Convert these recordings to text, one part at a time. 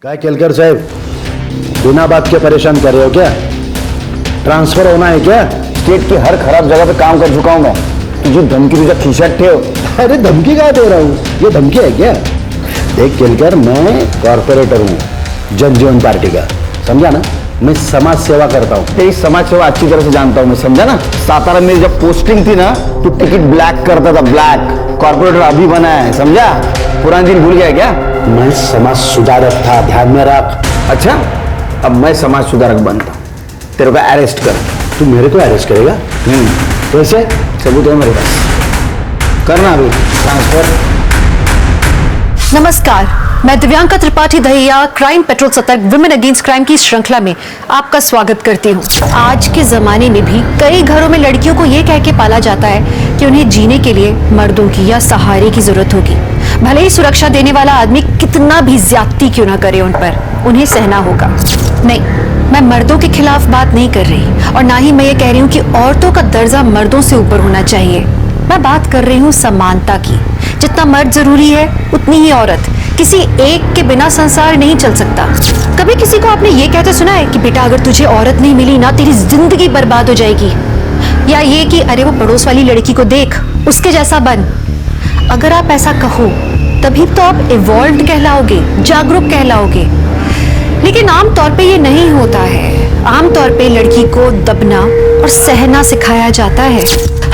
क्या केलकर साहब, बिना बात के परेशान कर रहे हो क्या? ट्रांसफर होना है क्या? स्टेट की हर खराब जगह पे काम कर चुका हूं मैं। तुझे धमकी तुझे खींचट थे। अरे धमकी कहाँ दे रहा हूँ? ये धमकी है क्या? देख केलकर, मैं कॉर्पोरेटर हूँ जन जीवन पार्टी का, समझा ना? मैं समाज सेवा करता हूँ। तेरी समाज सेवा अच्छी तरह से जानता हूँ मैं, समझा ना? सातारा में जब पोस्टिंग थी ना, तो टिकट ब्लैक करता था, ब्लैक। कॉर्पोरेटर अभी बना है, समझा? पुराने दिन भूल गया क्या? मैं समाज सुधारक था, ध्यान में रख। अच्छा, अब मैं समाज सुधारक बनता हूँ। तेरे को अरेस्ट कर। तू मेरे को अरेस्ट करेगा? कैसे? सबूत है मेरे पास। करना अभी ट्रांसफर। नमस्कार, मैं दिव्यांका त्रिपाठी दहिया क्राइम पेट्रोल सतर्क विमेन अगेंस्ट क्राइम की श्रृंखला में आपका स्वागत करती हूँ। आज के जमाने में भी कई घरों में लड़कियों को ये कह के पाला जाता है कि उन्हें जीने के लिए मर्दों की या सहारे की जरूरत होगी। भले ही सुरक्षा देने वाला आदमी कितना भी ज्यादती क्यों ना करे, उन पर उन्हें सहना होगा। नहीं, मैं मर्दों के खिलाफ बात नहीं कर रही, और ना ही मैं ये कह रही हूँ कि औरतों का दर्जा मर्दों से ऊपर होना चाहिए। मैं बात कर रही हूँ समानता की। जितना मर्द जरूरी है, उतनी ही औरत। किसी एक के बिना संसार नहीं चल सकता। कभी किसी को आपने ये कहते सुना है कि बेटा अगर तुझे औरत नहीं मिली ना, तेरी जिंदगी बर्बाद हो जाएगी? या ये कि अरे वो पड़ोस वाली लड़की को देख, उसके जैसा बन। अगर आप ऐसा कहो तभी तो आप इवॉल्व्ड कहलाओगे, जागरूक कहलाओगे। लेकिन आमतौर पे ये नहीं होता है। आमतौर पे लड़की को दबना और सहना सिखाया जाता है।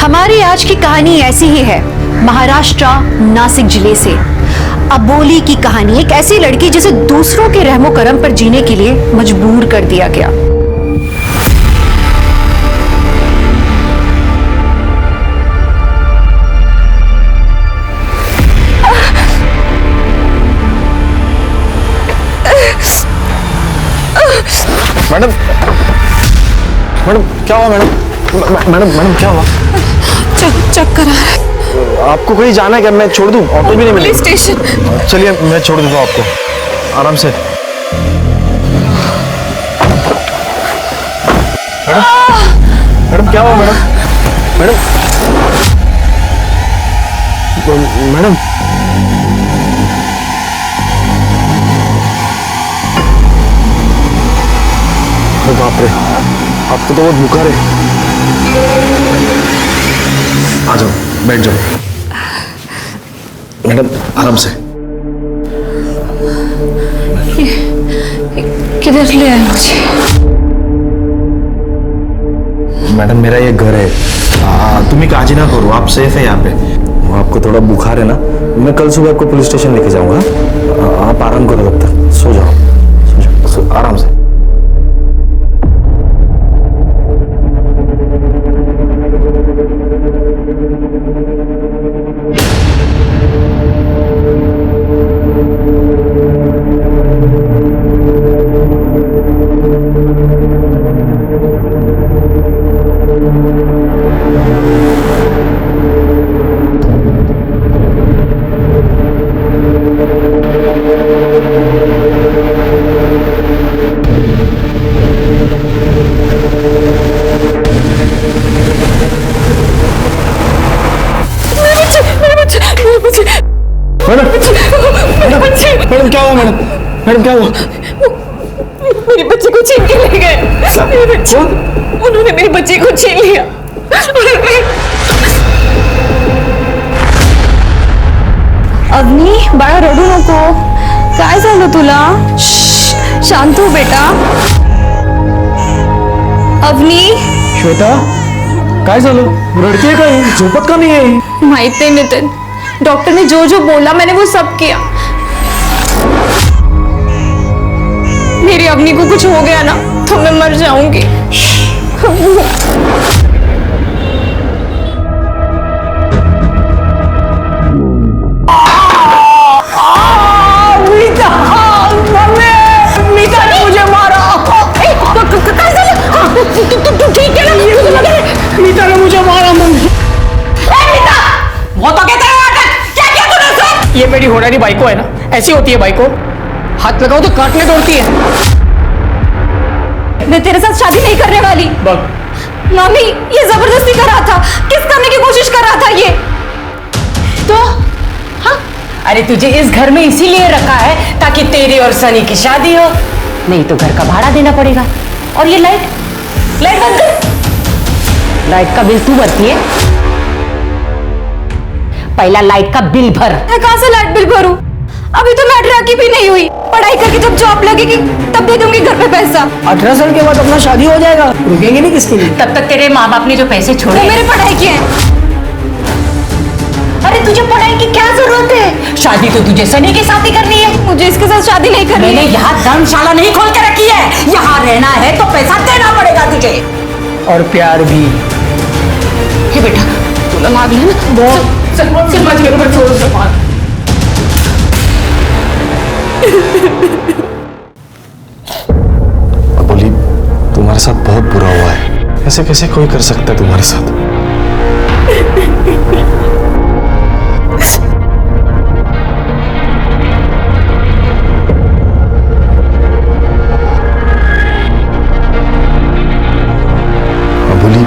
हमारी आज की कहानी ऐसी ही है, महाराष्ट्र नासिक जिले से। अबोली की कहानी, एक ऐसी लड़की जिसे दूसरों के रहमो करम पर जीने के लिए मजबूर कर दिया गया। मैडम, मैडम क्या हुआ? मैडम क्या हुआ? चक्कर आ रहा है। आपको कहीं जाना है क्या? मैं छोड़ दूं? ऑटो भी नहीं मिलेगा। Police station. चलिए मैं छोड़ देता हूँ आपको, आराम से। मैडम क्या हुआ? मैडम मैडम बाप रे, आपको तो बहुत बुखार है। आ जाओ, बैठ जाओ। मैडम आराम से। किधर ले आए मुझे? मैडम मेरा ये घर है, तुम्हें काजी ना करो, आप सेफ है यहाँ पे। आपको थोड़ा बुखार है ना, मैं कल सुबह आपको पुलिस स्टेशन लेके जाऊंगा। आप आराम करो, तब तक सो जाओ, आराम से। मैडम क्या हुआ? मैडम क्या हुआ? मेरे बच्चे को छीन के ले गए। मेरे बच्चे, उन्होंने मेरे बच्चे को छीन लिया। अग्नि, बाळा रडू नको। काय झालं तुला? शांत हो बेटा। अग्नि, श्वेता काय झालं? रडते काय? झोपत का नाही आहे? माहित नहीं नितिन, डॉक्टर ने जो जो बोला मैंने वो सब किया। मेरी अग्नि को कुछ हो गया ना तो मैं मर जाऊंगी। मीता ने मुझे मारा। तू ठीक है ना? मीता ने मुझे मारा। मम्मी वो तो कहते हैं क्या किया तूने उसे? ये मेरी होनारी बाइको है ना, ऐसी होती है बाइको, हाथ लगाओ तो काटने दौड़ती है। मैं तेरे साथ शादी नहीं करने वाली। मामी, ये जबरदस्ती कर रहा था, किस करने की कोशिश कर रहा था ये? तो हाँ, अरे तुझे इस घर में इसीलिए रखा है ताकि तेरी और सनी की शादी हो, नहीं तो घर का भाड़ा देना पड़ेगा। और ये लाइट बंद कर। लाइट का बिल तू भरती है, पहला लाइट का बिल भर। मैं कहाँ से लाइट बिल भरूं? अभी तो मैट्रिक की भी नहीं हुई। पढ़ाई करके जब जॉब लगेगी तब दे दूंगी घर पे पैसा। 18 साल के बाद अपना शादी हो जाएगा, रुकेंगे नहीं किसके लिए? तब तक तेरे माँ बाप ने जो पैसे छोड़े वो मेरे पढ़ाई के हैं। अरे तुझे पढ़ाई की क्या जरूरत है? शादी तो तुझे सनी के साथ ही करनी है। मुझे इसके साथ शादी नहीं करनी मैंने है। यहाँ धर्मशाला नहीं खोल के रखी है, यहाँ रहना है तो पैसा देना पड़ेगा तुझे। और प्यार भी। हे बेटा, तूने मांग लिया ना? सिर्फ मत करो, मैं छोड़ सकता हूँ। बोली तुम्हारे साथ बहुत बुरा हुआ है, ऐसे कैसे कोई कर सकता है तुम्हारे साथ? अबोली,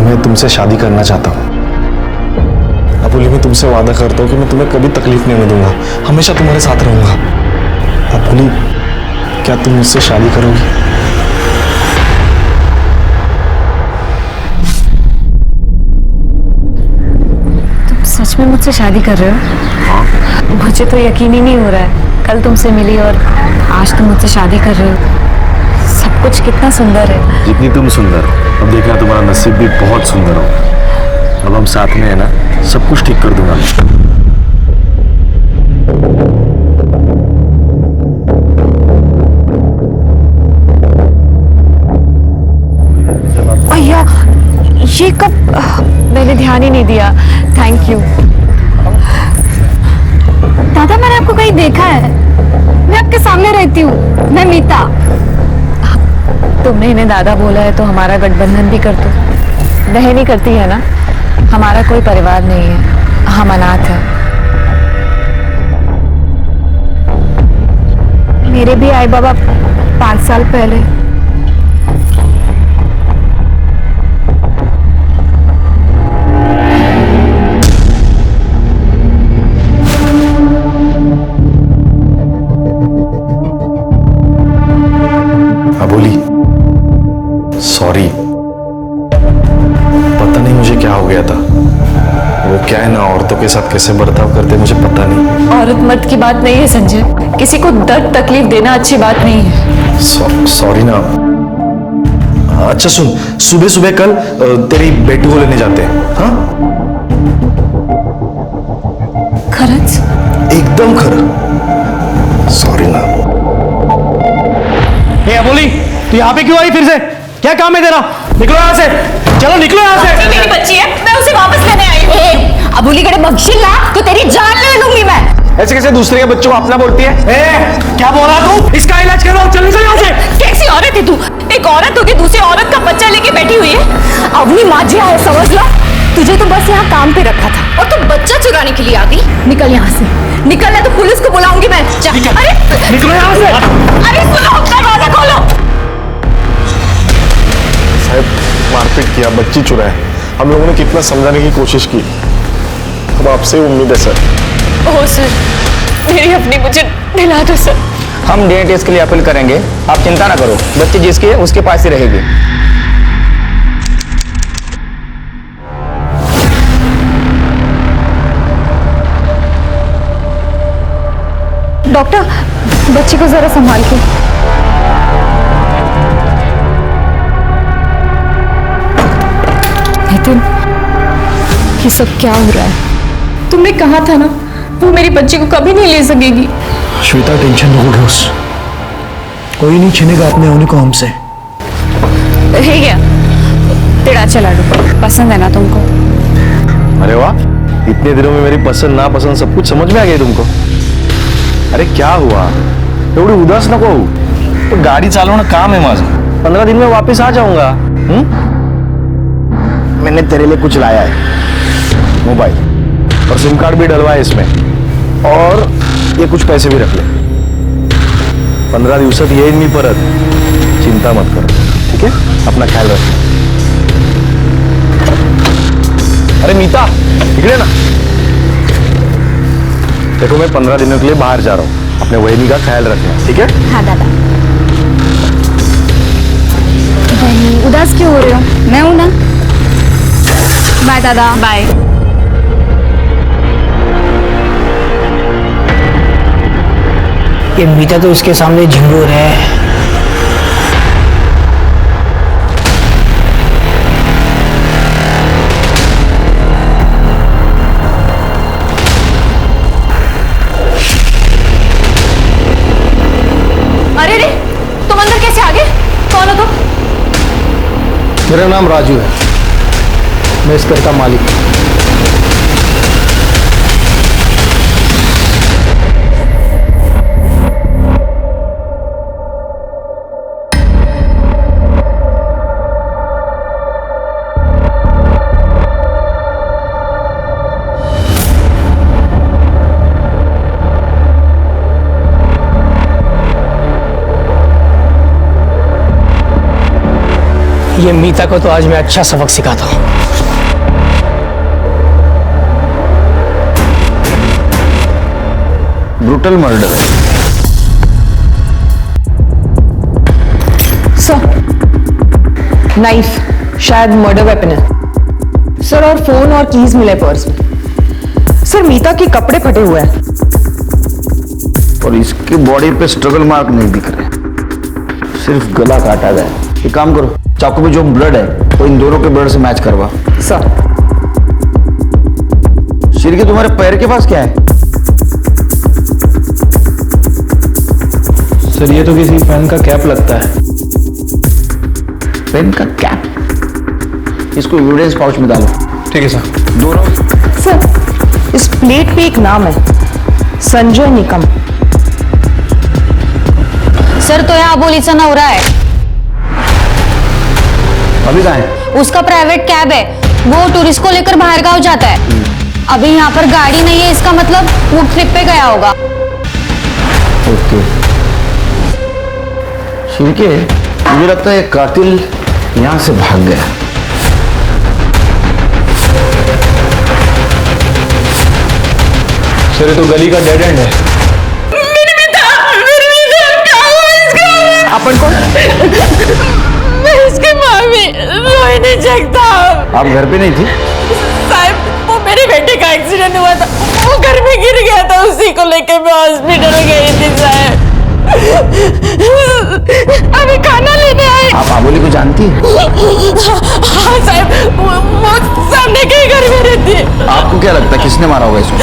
मैं तुमसे शादी करना चाहता हूँ। अबोली, मैं तुमसे वादा करता हूँ कि मैं तुम्हें कभी तकलीफ नहीं होने दूंगा, हमेशा तुम्हारे साथ रहूंगा। अबोली, क्या तुम मुझसे शादी करोगी? तुम सच में मुझसे शादी कर रहे हो? मुझे तो यकीन ही नहीं हो रहा है। कल तुमसे मिली और आज तुम मुझसे शादी कर रहे हो। सब कुछ कितना सुंदर है। जितनी तुम सुंदर, अब देखना तुम्हारा नसीब भी बहुत सुंदर हो। अब हम साथ में है ना, सब कुछ ठीक कर दूंगा। भैया, ये कब? मैंने ध्यान ही नहीं दिया। Thank you. दादा, मैंने आपको कहीं देखा है। मैं आपके सामने रहती हूँ। मैं मीता। तुमने इन्हें दादा बोला है तो हमारा गठबंधन भी कर दो। बहन ही करती है ना। हमारा कोई परिवार नहीं है, हम अनाथ हैं। मेरे भी आई बाबा 5 साल पहले। अबोली, सॉरी, पता नहीं मुझे क्या हो गया था। वो क्या है ना, औरतों के साथ कैसे बर्ताव करते हैं मुझे पता नहीं। औरत मर्द की बात नहीं है संजय। किसी को दर्द तकलीफ देना अच्छी बात नहीं है। सॉरी ना। अच्छा सुन, सुबह सुबह कल तेरी बेटी को लेने जाते हैं, हाँ? खरच? एकदम खर। सॉरी ना। अबोली, तू यहाँ पे क्यों आई फिर से? क्या काम है तेरा? निकलो यहाँ से, चलो निकलो यहाँ से। मेरी बच्ची है, मैं उसे वापस लेने आई हूँ। अबोली कड़े बख्शिला तो तेरी जान ले लूंगी मैं। ऐसे कैसे दूसरे के बच्चों को अपना बोलती है? क्या बोल रहा तू? इसका इलाज करो, चल निकल यहाँ से। कैसी औरत है तू? एक औरत होगी दूसरी औरत का बच्चा लेके बैठी हुई है। अपनी माजिया है, समझ लो। तुझे तो बस यहाँ काम पे रखा था और तू बच्चा चुराने के लिए आ गई। निकल यहाँ से, निकल, है तो पुलिस को बुलाऊंगी मैं। अरे निकलो यहाँ से। अरे सुनो, दरवाजा खोलो। साहब, मारपीट किया, बच्ची चुराए, हम लोगों ने कितना समझाने की कोशिश की। अब आपसे उम्मीद है सर। ओह सर, मेरी अपनी मुझे दिला दो सर। हम डीएनए टेस्ट के लिए अपील करेंगे, आप चिंता ना करो। बच्ची जिसकी है उसके पास ही रहेगी। डॉक्टर, बच्ची को जरा संभाल के। नितिन, ये सब क्या हो रहा है? तुमने कहा था ना वो मेरी बच्ची को कभी नहीं ले सकेगी। श्वेता, टेंशन न हो घोष, कोई नहीं छीनेगा अपने होने को हमसे। है क्या तेरा चला लाडू पसंद है ना तुमको? अरे वाह, इतने दिनों में मेरी पसंद ना पसंद सब कुछ समझ में आ गई तुमको। अरे क्या हुआ, एवढी उदास नको होऊ. तो गाडी चालवणं काम है माझं. 15 दिन में वापस आ जाऊंगा. मैंने तेरे लिए कुछ लाया है, मोबाइल और सिम कार्ड भी डलवा है इसमें, और ये कुछ पैसे भी रख ले. 15 दिवसात येईन मी परत, चिंता मत कर. ठीक है, अपना ख्याल रख. अरे मीता, इकडे ना. देखो मैं 15 दिनों के लिए बाहर जा रहा हूँ, अपने वहीनी का ख्याल रखना, ठीक है? हाँ दादा। बहनी उदास क्यों हो रहे हो? मैं हूं ना। बाय दादा। बाय। ये मीता तो इसके सामने झिंगूर है। अरे रे, तुम अंदर कैसे आ गए? कौन हो तुम? मेरा नाम राजू है, मैं इस घर का मालिक हूं। ये मीता को तो आज मैं अच्छा सबक सिखाता हूँ। ब्रूटल मर्डर है। सर, नाइफ शायद मर्डर वेपन है सर, और फोन और कीज मिले पर्स में। सर मीता के कपड़े फटे हुए हैं और इसके बॉडी पे स्ट्रगल मार्क नहीं दिख रहे, सिर्फ गला काटा गया है। एक काम करो, चाकू में जो ब्लड है वो इन दोनों के ब्लड से मैच करवा। सर। सिर के तुम्हारे पैर के पास क्या है? सर ये तो किसी पेन का कैप लगता है। पेन का कैप? इसको एविडेंस पाउच में डालो। ठीक है सर। दोनों। सर इस प्लेट पे एक नाम है, संजय निकम। सर तो यहाँ अबोलीचा नवरा है। अभी कहाँ है? उसका प्राइवेट कैब है, वो टूरिस्ट को लेकर बाहर गांव जाता है। अभी यहाँ पर गाड़ी नहीं है, इसका मतलब वो ट्रिप पे गया होगा। ओके। शिवके, मुझे लगता है कातिल यहाँ से भाग गया। सर ये तो गली का डेड एंड है। अपन कौन? मैं इसकी मामी रोई नहीं सकता। आप घर पे नहीं थी? साहब वो मेरे बेटे का एक्सीडेंट हुआ था, वो घर में गिर गया था, उसी को लेके मैं हॉस्पिटल गई थी साहब। अभी खाना लेने आए। आप आबोली को जानती है? हाँ साहब, वो सामने के घर में रहती है। आपको क्या लगता है किसने मारा होगा इसको?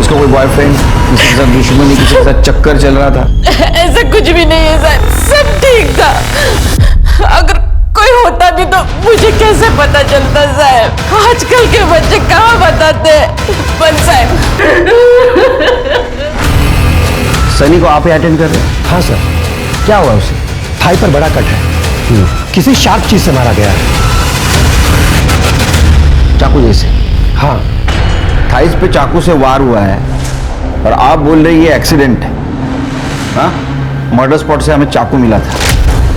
इसका कोई बॉयफ्रेंड, किसी के साथ दुश्मनी, किसी के साथ चक्कर चल रहा था? ऐसा कुछ भी नहीं है साहब, सब ठीक था। अगर कोई होता भी तो मुझे कैसे पता चलता साहब? आजकल के बच्चे कहाँ बताते बन साहब। सनी को आप ही अटेंड कर रहे हैं? हाँ सर। क्या हुआ उसे? थाई पर बड़ा कट है, किसी शार्प चीज से मारा गया है। चाकू जैसे? हाँ। थाइस पे चाकू से वार हुआ है और आप बोल रहे ये एक्सीडेंट है? हाँ, मर्डर स्पॉट से हमें चाकू मिला था,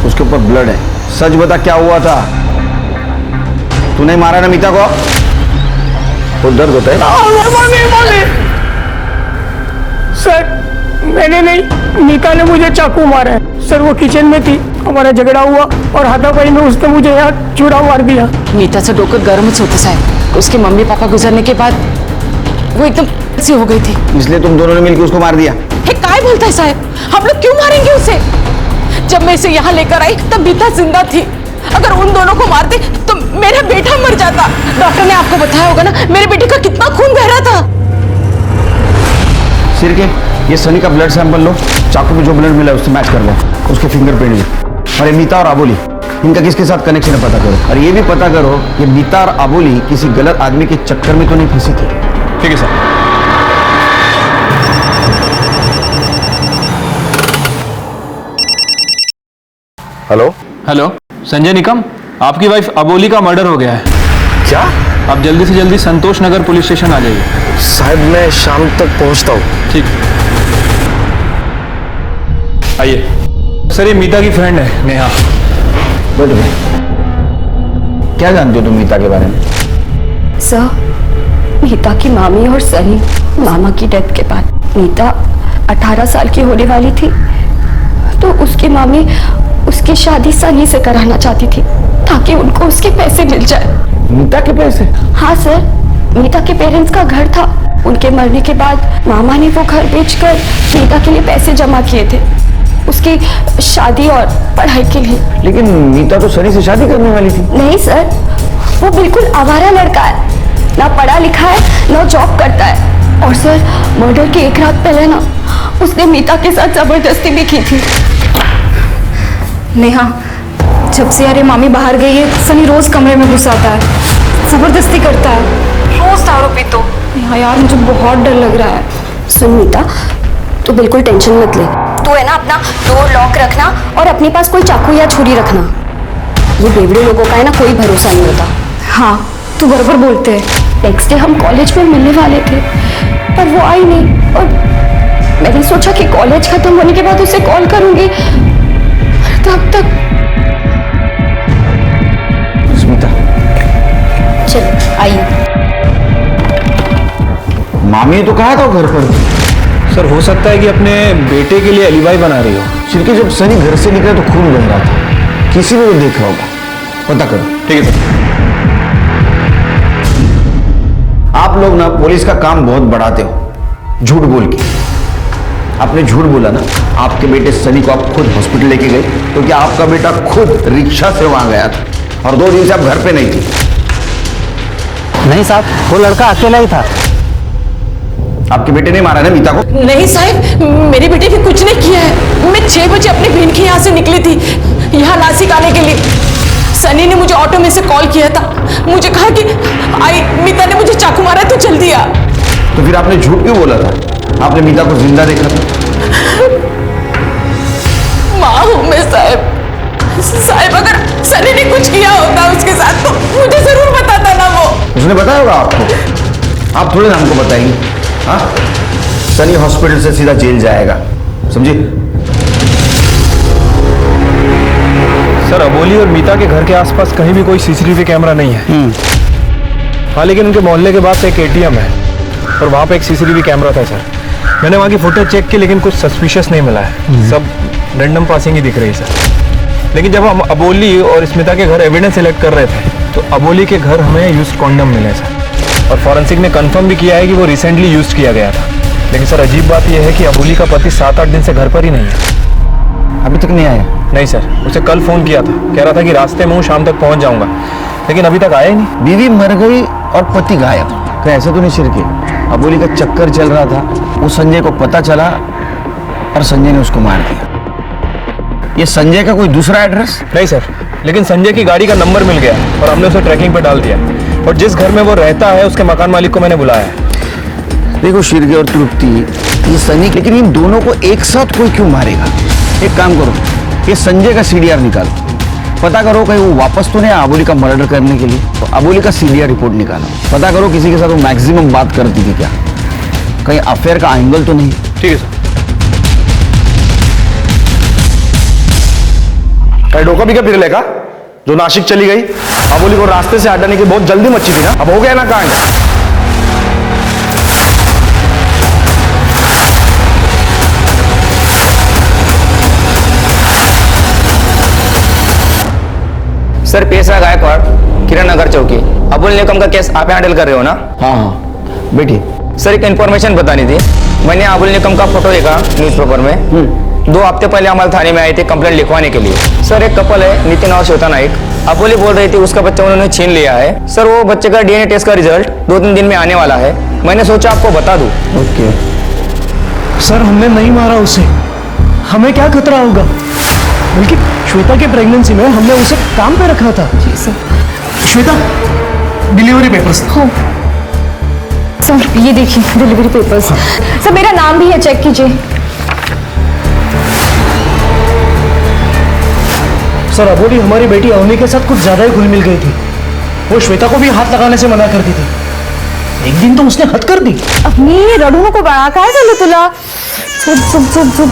उसके ऊपर ब्लड है। सच बता क्या हुआ था? तूने मारा ना मीता को? वो दर्द होता है? सर मैंने नहीं, मीता ने मुझे चाकू मारा है। सर वो किचन में थी, हमारा झगड़ा हुआ और हाथापाई में उसने मुझे यहाँ चूड़ा मार दिया। मीता से डोकर गर्म से होते साहब, उसके मम्मी पापा गुजरने के बाद वो एकदम सी हो गई थी, इसलिए तुम दोनों ने मिलकर उसको मार दिया? काय बोलता है साहब? हम लोग क्यों मारेंगे उसे? जब मैं इसे यहाँ लेकर आई तब मीता जिंदा थी। अगर उन दोनों को मारते तो मेरा बेटा मर जाता। डॉक्टर ने आपको बताया होगा ना मेरे बेटे का कितना खून बह रहा था। सिर के, ये सनी का ब्लड सैंपल लो, चाकू में जो ब्लड मिला उससे मैच कर लो, उसके फिंगरप्रिंट भी। और ये मीता और आबोली, इनका किसके साथ कनेक्शन है पता करो। और ये भी पता करो कि मीता और आबोली किसी गलत आदमी के चक्कर में तो नहीं फंसी थी। ठीक है sir. Hello. Hello, Sanjay Nikam, आपकी वाइफ अबोली का मर्डर हो गया है। क्या? आप जल्दी से जल्दी संतोष नगर पुलिस स्टेशन आ जाइए। साहब मैं शाम तक पहुंचता हूँ। ठीक, आइए। सर ये मीता की फ्रेंड है नेहा। बैठो। क्या जानते हो तुम मीता के बारे में? सर मीता की मामी और सनी मामा की डेथ के बाद नीता 18 साल की होने वाली थी तो उसकी मामी उसकी शादी सनी से कराना चाहती थी ताकि उनको उसके पैसे मिल जाए। नीता के पैसे? हाँ सर, नीता के पेरेंट्स का घर था। उनके मरने के बाद मामा ने वो घर बेचकर नीता के लिए पैसे जमा किए थे उसकी शादी और पढ़ाई के लिए। लेकिन नीता तो सनी से शादी करने वाली थी। नहीं सर, वो बिल्कुल आवारा लड़का है, ना पढ़ा लिखा है ना जॉब करता है। और सर, मर्डर की एक रात पहले ना उसने नीता के साथ जबरदस्ती भी की थी। नेहा, जब से यार ये मामी बाहर गई है सनी रोज कमरे में घुस आता है, जबरदस्ती करता है, रोज दारू पी। तो नेहा यार मुझे बहुत डर लग रहा है। सुन नीता, तू बिल्कुल टेंशन मत ले। तू है ना अपना डोर लॉक रखना और अपने पास कोई चाकू या छुरी रखना। ये बेवड़े लोगों का है ना कोई भरोसा नहीं होता। हाँ, तू बराबर बोलते है। नेक्स्ट डे हम कॉलेज में मिलने वाले थे पर वो आई नहीं और मैंने सोचा कि कॉलेज खत्म होने के बाद उसे कॉल करूंगी। तब तक स्मिता, चल आइए। मामी ने तो कहा था घर पर। सर हो सकता है कि अपने बेटे के लिए एलिबाई बना रही हो। चिरके जब सनी घर से निकला तो खून बह रहा था, किसी ने तो देखा होगा, पता करो। ठीक है सर। आप लोग ना पुलिस का काम बहुत बढ़ाते हो, झूठ बोल के। आपने झूठ बोला ना, आपके बेटे सनी को आप खुद हॉस्पिटल लेके गए क्योंकि आपका बेटा खुद रिक्शा से वहां गया था और 2 दिन से आप घर पे नहीं थे। नहीं साहब, वो लड़का अकेला ही था। आपके बेटे ने मारा ना नीता को? नहीं साहब, मेरे बेटे ने कुछ नहीं किया है। मैं 6 बजे अपनी बहन के यहाँ से निकली थी यहाँ नासिक आने के लिए। सनी ने मुझे ऑटो में से कॉल किया था, मुझे कहा कि आई मीता ने मुझे चाकू मारा तो जल्दी आ। तो फिर आपने झूठ क्यों बोला था? आपने मीता को जिंदा देखा था। माँ हूं मैं साहब, अगर सनी ने कुछ किया होता उसके साथ तो मुझे जरूर बताता ना वो। उसने बताया होगा आपको, आप थोड़े ना हमको बताएंगे। हाँ, सनी हॉस्पिटल से सीधा जेल जाएगा, समझे? सर, अबोली और मीता के घर के आसपास कहीं भी कोई सीसीटीवी कैमरा नहीं है। हाँ, लेकिन उनके मोहल्ले के बाद एक एटीएम है और वहाँ पे एक सीसीटीवी कैमरा था सर। मैंने वहाँ की फुटेज चेक की लेकिन कुछ सस्पिशियस नहीं मिला है, सब रैंडम पासिंग ही दिख रही है सर। लेकिन जब हम अबोली और स्मिता के घर एविडेंस सिलेक्ट कर रहे थे तो अबोली के घर हमें यूज्ड कॉन्डम मिले सर और फॉरेंसिक ने कंफर्म भी किया है कि वो रिसेंटली यूज किया गया था। लेकिन सर अजीब बात यह है कि अबोली का पति 7-8 दिन से घर पर ही नहीं है। अभी तक नहीं आया? नहीं सर, उसे कल फोन किया था, कह रहा था कि रास्ते में हूँ, शाम तक पहुंच जाऊंगा, लेकिन अभी तक आया ही नहीं। बीवी मर गई और पति गायब, कहीं ऐसा तो नहीं शिरके? अबोली का चक्कर चल रहा था, वो संजय को पता चला और संजय ने उसको मार दिया। ये संजय का कोई दूसरा एड्रेस? नहीं सर, लेकिन संजय की गाड़ी का नंबर मिल गया और हमने उसे ट्रैकिंग पे डाल दिया और जिस घर में वो रहता है उसके मकान मालिक को मैंने बुलाया है। देखो शिरके और तृप्ति, ये सनी, लेकिन इन दोनों को एक साथ कोई क्यों मारेगा? एक काम करो, ये संजय का सीडीआर निकालो, पता करो कहीं वो वापस तो नहीं अबोली का मर्डर करने के लिए। तो अबोली का सीडीआर रिपोर्ट निकालो, पता करो किसी के साथ वो मैक्सिमम बात करती थी क्या, कहीं अफेयर का एंगल तो नहीं। ठीक है सर। डोका भी क्या फिर लेगा जो नासिक चली गई? अबोली को रास्ते से हटाने की बहुत जल्दी मची थी ना, अब हो गया ना कांड। सर, पेशा गायकवाड़, किरण नगर चौकी। अबुल निकम का केस आप हैंडल कर रहे हो ना? हाँ हाँ बेटी। सर, एक इन्फॉर्मेशन बतानी थी। मैंने अबुल निकम का फोटो देखा न्यूज़पेपर में। 2 हफ्ते पहले हमारे थाने में आई थी कंप्लेंट लिखवाने के लिए। सर, एक कपल है नितिन और श्वेता नाइक। अबोली बोल रही थी उसका बच्चा उन्होंने छीन लिया है। सर, वो बच्चे का डीएनए टेस्ट का रिजल्ट 2-3 दिन में आने वाला है। मैंने सोचा आपको बता दूं। ओके सर, हमने नहीं मारा उसे, हमें क्या खतरा होगा? बल्कि श्वेता की प्रेगनेंसी में हमने उसे काम पे रखा था। जी सर। Shweta, delivery papers. हो सर, ये देखिए डिलीवरी पेपर्स। सर, मेरा नाम भी है, चेक कीजिए। सर, अबोली हमारी बेटी अवनी के साथ कुछ ज्यादा ही घुल मिल गई थी। वो श्वेता को भी हाथ लगाने से मना करती थी, एक दिन तो उसने हद कर दी। अपनी रडू को बड़ा काय झालं तुला? चुप चुप चुप चुप।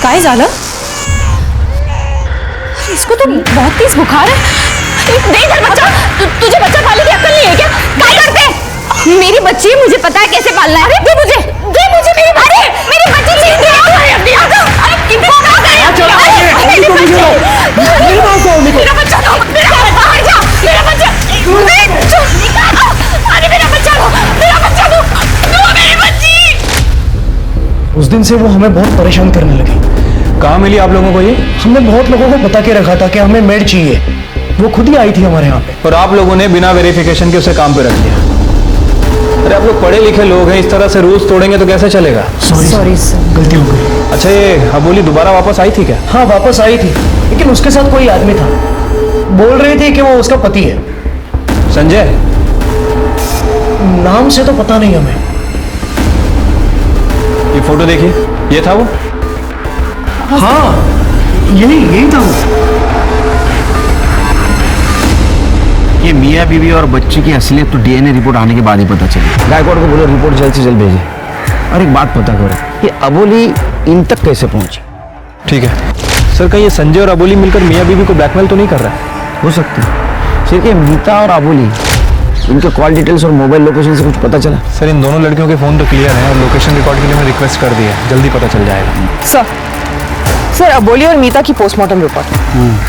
काय झालं? इसको तो बहुत तेज बुखार है। नहीं इधर बच्चा, तुझे बच्चा पालने की अक्ल नहीं है क्या? क्या करते? मेरी बच्ची, मुझे पता है कैसे पालना है। दे मुझे मेरी। अरे दिन से वो हमें बहुत परेशान करने लगी। कहाँ मिली आप लोगों को ये? हमने बहुत लोगों को बता के रखा था कि हमें मेड चाहिए। वो खुद ही आई थी हमारे यहाँ पे। और आप लोगों ने बिना वेरिफिकेशन के उसे काम पे रख दिया। अरे आप लोग पढ़े लिखे लोग हैं, इस तरह से रूल्स तोड़ेंगे तो कैसे चलेगा? सॉरी सर, गलती हो गई। अच्छा, ये अबोली दोबारा वापस आई थी क्या? हाँ वापस आई थी, लेकिन उसके साथ कोई आदमी था। बोल रही थी कि वो उसका पति है। संजय? नाम से तो पता नहीं हमें। ये फोटो देखिए, ये था वो? हाँ यही था वो। ये मियाँ बीवी और बच्चे की असलियत तो डीएनए रिपोर्ट आने के बाद ही पता चली। गायकवाड़ को बोलो रिपोर्ट जल्द से जल्द भेजे। और एक बात पता करो, ये अबोली इन तक कैसे पहुंची? ठीक है सर, कहीं ये संजय और अबोली मिलकर मियाँ बीवी को ब्लैकमेल तो नहीं कर रहा है? हो सकती है। सिर्फ ये मीता और अबोली, इनके कॉल डिटेल्स और मोबाइल लोकेशन से कुछ पता चला? सर, इन दोनों लड़कियों के फोन तो क्लियर है और लोकेशन रिकॉर्ड के लिए मैं रिक्वेस्ट कर दिया है, जल्दी पता चल जाएगा। सर अबोली और मीता की पोस्टमार्टम रिपोर्ट।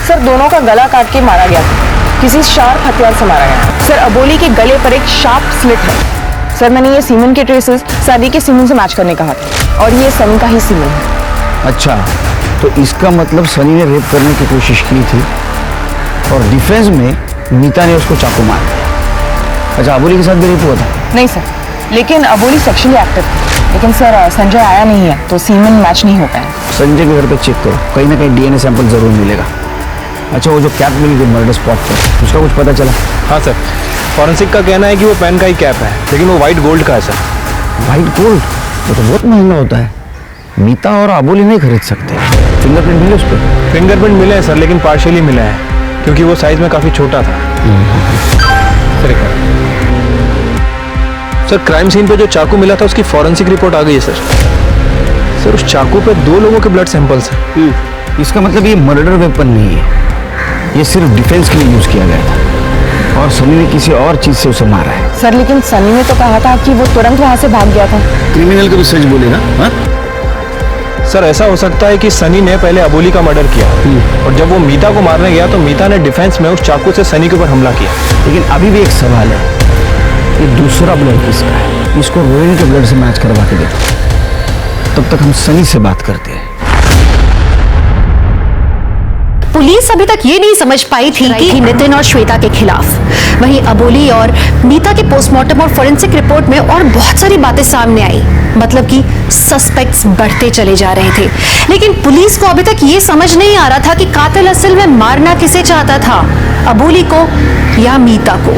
सर दोनों का गला काट के मारा गया था, किसी शार्प हथियार से मारा गया। सर अबोली के गले पर एक शार्प स्लिट है। सर मैंने ये सीमेंट के ट्रेसेस सनी के सीमेंट से मैच करने कहा था, और ये सनी का ही सीमेंट है। अच्छा, तो इसका मतलब सनी ने रेप करने की कोशिश की थी और डिफेंस में मीता ने उसको चाकू मार दिया। अच्छा, अबोली के साथ भी रेप हुआ था? नहीं सर, लेकिन अबोली सेक्सुअली एक्टिव थी। लेकिन सर संजय आया नहीं है तो सीमेंट मैच नहीं हो पाया। संजय के घर पे चेक करो, कहीं ना कहीं डीएनए सैंपल जरूर मिलेगा। अच्छा, वो जो कैप मिली थी मर्डर स्पॉट पर, उसका कुछ पता चला? हाँ सर, फॉरेंसिक का कहना है कि वो पेन का ही कैप है, लेकिन वो वाइट गोल्ड का है सर। White gold? वो तो बहुत महंगा होता है। मीता और अबोली नहीं खरीद सकते। फिंगरप्रिंट मिले उस पर? फिंगरप्रिंट मिले हैं सर, लेकिन पार्शियली मिले हैं क्योंकि वो साइज में काफ़ी छोटा था। सर क्राइम सीन पे जो चाकू मिला था उसकी फॉरेंसिक रिपोर्ट आ गई है सर। सर उस चाकू पे 2 लोगों के ब्लड सैंपल्स हैं। इसका मतलब ये मर्डर वेपन नहीं है, ये सिर्फ डिफेंस के लिए यूज किया गया था और सनी ने किसी और चीज से उसे मारा है। सर लेकिन सनी ने तो कहा था कि वो तुरंत वहां से भाग गया था। क्रिमिनल कभी सच बोलेगा? हाँ? सर ऐसा हो सकता है कि सनी ने पहले अबोली का मर्डर किया और जब वो मीता को मारने गया तो मीता ने डिफेंस में उस चाकू से सनी के ऊपर हमला किया। लेकिन अभी भी एक सवाल है, ये दूसरा ब्लड किसका है? इसको रोहिणी के ब्लड से मैच करवा के देखो, तब तक हम सनी से बात करते हैं। पुलिस अभी तक ये नहीं समझ पाई थी कि नितिन और श्वेता के खिलाफ। वहीं अबोली और मीता के पोस्टमार्टम और फोरेंसिक रिपोर्ट में और बहुत सारी बातें सामने आई, मतलब कि सस्पेक्ट्स बढ़ते चले जा रहे थे। लेकिन पुलिस को अभी तक ये समझ नहीं आ रहा था कि कातिल असल में मारना किसे चाहता था, अबोली को या मीता को।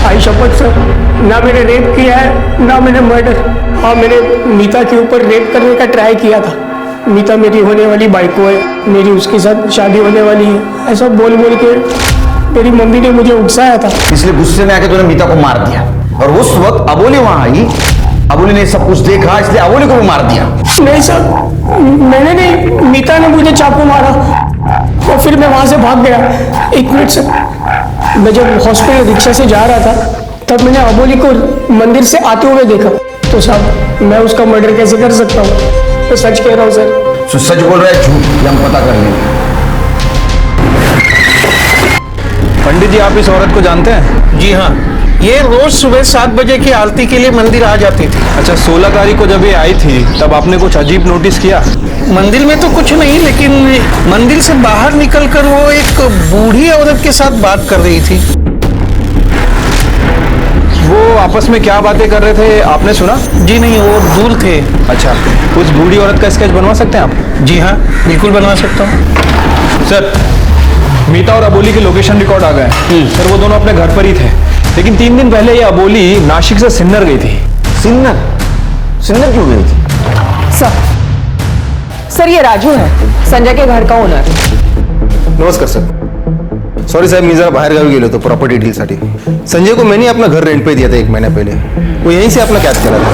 आई शपथ सर, ना मैंने रेप किया है ना मैंने मर्डर। हाँ, मैंने मीता के ऊपर रेप करने का ट्राई किया था। मीता मेरी होने वाली बाइको है, मेरी उसके साथ शादी होने वाली है, ऐसा बोल बोल के मेरी मम्मी ने मुझे उकसाया था। इसलिए गुस्से में आके तूने मीता को मार दिया और उस वक्त अबोली वहां आई, अबोली ने सब कुछ देखा इसलिए अबोली को भी मार दिया। नहीं सर, मैंने नहीं, मीता ने मुझे चाकू मारा और फिर मैं वहां से भाग गया। 1 मिनट सर, मैं जब हॉस्पिटल रिक्शा से जा रहा था तब मैंने अबोली को मंदिर से आते हुए देखा। तो साहब मैं उसका मर्डर कैसे कर सकता हूँ? मैं सच कह रहा हूँ सर। सच बोल रहा है झूठ, ये हम पता कर लेंगे। पंडित जी, आप इस औरत को जानते हैं? जी हाँ, ये रोज सुबह 7 बजे की आरती के लिए मंदिर आ जाती थी। अच्छा, 16 तारीख को जब ये आई थी तब आपने कुछ अजीब नोटिस किया? मंदिर में तो कुछ नहीं, लेकिन मंदिर से बाहर निकलकर वो एक बूढ़ी औरत के साथ बात कर रही थी। वो आपस में क्या बातें कर रहे थे आपने सुना? जी नहीं, वो दूर थे। अच्छा, उस बूढ़ी औरत का स्केच बनवा सकते हैं आप? जी हाँ, बिल्कुल बनवा सकता हूँ। सर, मीता और अबोली के लोकेशन रिकॉर्ड आ गए। सर वो दोनों अपने घर पर ही थे, लेकिन 3 दिन पहले ये अबोली नासिक से सिन्नर गई थी। सिन्नर? सिन्नर क्यों गई थी? सर ये राजू है, संजय के घर का ओनर। नमस्कार सर। सॉरी साहेब, मी जरा बाहेर गावी गेलो होतो प्रॉपर्टी डीलसाठी। संजय को मैंने अपना घर रेंट पे दिया था 1 महीना पहले, वो यहीं से अपना कैद करा था।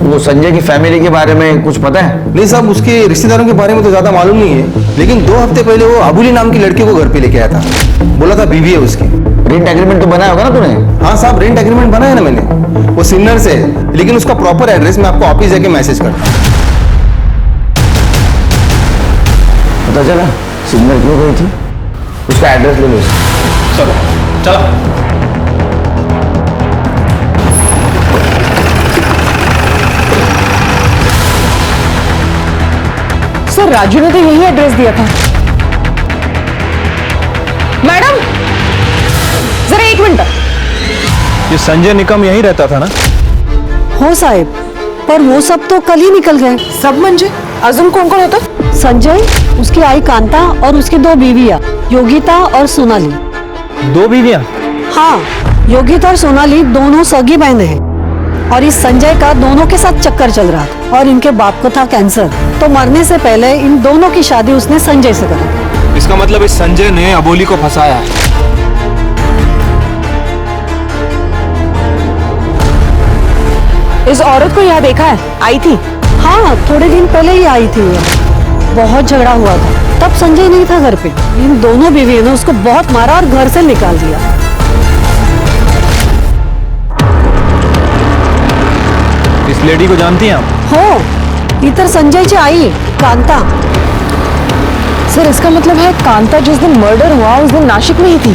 वो संजय की फैमिली के बारे में कुछ पता है? नहीं साहब, उसके रिश्तेदारों के बारे में तो ज्यादा मालूम नहीं है, लेकिन 2 हफ्ते पहले वो अबोली नाम की लड़की को घर पे लेके आया था। बोला था बीवी है उसकी। रेंट एग्रीमेंट तो बनाया होगा ना तूने? हाँ साहब, रेंट एग्रीमेंट बनाया है ना मैंने। वो सिन्नर से, लेकिन उसका प्रॉपर एड्रेस मैं आपको ऑफिस जाके मैसेज करता हूँ। पता चला सिग्नल क्यों गई थी? उसका एड्रेस ले लो। चलो चलो। सर राजू ने तो यही एड्रेस दिया था। मैडम जरा 1 मिनट। ये संजय निकम यहीं रहता था ना? हो साहेब, पर वो सब तो कल ही निकल गए। सब म्हणजे अजून कोण कोण होतं? संजय, उसकी आई कांता और उसकी 2 बीवियां योगिता और सोनाली। 2 बीवियां? हाँ, योगिता और सोनाली दोनों सगी बहनें हैं और इस संजय का दोनों के साथ चक्कर चल रहा था और इनके बाप को था कैंसर, तो मरने से पहले इन दोनों की शादी उसने संजय से करी। इसका मतलब इस संजय ने अबोली को फंसाया है। इस औरत को यहाँ देखा है? आई थी? हाँ, थोड़े दिन पहले ही आई थी। बहुत झगड़ा हुआ था, तब संजय नहीं था घर पे। इन दोनों बीवियों ने उसको बहुत मारा और घर से निकाल दिया। इस लेडी को जानती हैं आप? हो, इतर संजयची आई कांता। सर इसका मतलब है कांता जिस दिन मर्डर हुआ उस दिन नासिक में ही थी।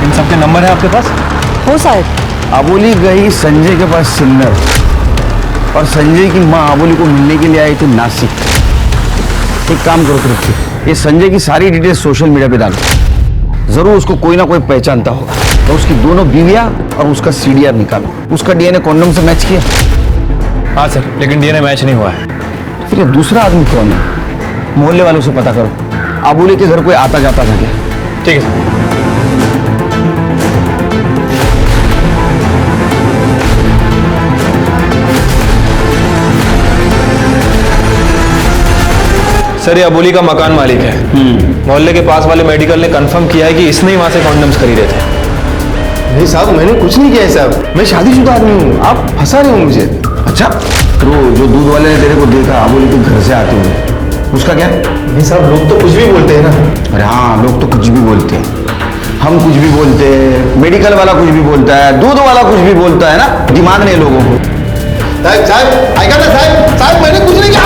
इन सबके नंबर है आपके पास? हो साहब। अबोली गई संजय के पास सिन्नर और संजय की माँ अबोली को मिलने के लिए आई थी नासिक। एक काम करो तुरंत, ये संजय की सारी डिटेल्स सोशल मीडिया पे डालो, जरूर उसको कोई ना कोई पहचानता होगा। तो उसकी दोनों बीवियां और उसका सीडीआर निकालो। उसका डीएनए कॉन्डम से मैच किया? हाँ सर, लेकिन डीएनए मैच नहीं हुआ है। फिर ये दूसरा आदमी कौन है? मोहल्ले वालों से पता करो, अबोली के घर कोई आता जाता था क्या? ठीक है सर। सर ये अबोली का मकान मालिक है। मोहल्ले के पास वाले मेडिकल ने कंफर्म किया है कि इसने ही वहां से कॉन्डम्स खरीदे थे। नहीं साहब, मैंने कुछ नहीं किया है साहब, मैं शादीशुदा आदमी हूँ, आप फंसा रहे हो मुझे। अच्छा, तो जो दूध वाले ने तेरे को देखा अबोली के घर से आते हुए, उसका क्या? नहीं साहब, लोग तो कुछ भी बोलते हैं ना। अरे हाँ, लोग तो कुछ भी बोलते हैं, हम कुछ भी बोलते हैं, मेडिकल वाला कुछ भी बोलता है, दूध वाला कुछ भी बोलता है ना, दिमाग नहीं लोगों को। साहब आएगा ना साहब, साहब मैंने कुछ नहीं किया,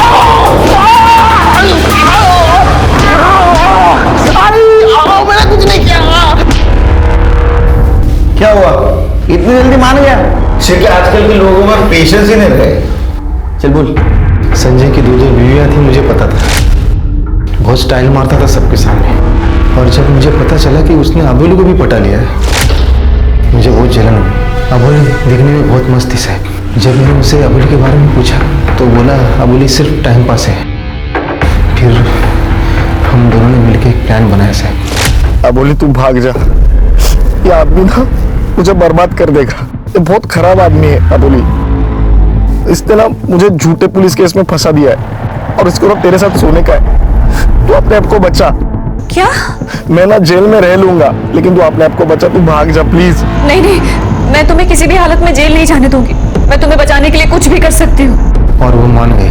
मैंने कुछ नहीं किया। क्या हुआ, इतनी जल्दी मान गया? सिर्फ आजकल के लोगों में पेशेंस ही नहीं रहे। चल बोल। संजय की 2 बीवियां थी, मुझे पता था, बहुत स्टाइल मारता था सबके सामने, और जब मुझे पता चला कि उसने अबोली को भी पटा लिया है, मुझे बहुत जलन हुई। अबोली देखने में बहुत मस्त थी साहब। जब मैंने उसे अबोली के बारे में पूछा तो बोला अबोली सिर्फ टाइम पास है। फिर हम दोनों ने मिलकर एक प्लान बनाया साहब। अबोली तू भाग जा, ये आदमी ना मुझे बर्बाद कर देगा। ये बहुत खराब आदमी है अबोली। इसने ना मुझे झूठे पुलिस केस में फंसा दिया है और इसको ना तेरे साथ सोने का है। तू अपने आप को बचा। क्या? मैं ना जेल में रह लूंगा, लेकिन तू अपने आप को बचा, तू भाग जा प्लीज। नहीं नहीं, मैं तुम्हें किसी भी हालत में जेल नहीं जाने दूंगी। मैं तुम्हें बचाने के लिए कुछ भी कर सकती हूँ। और वो मान गई।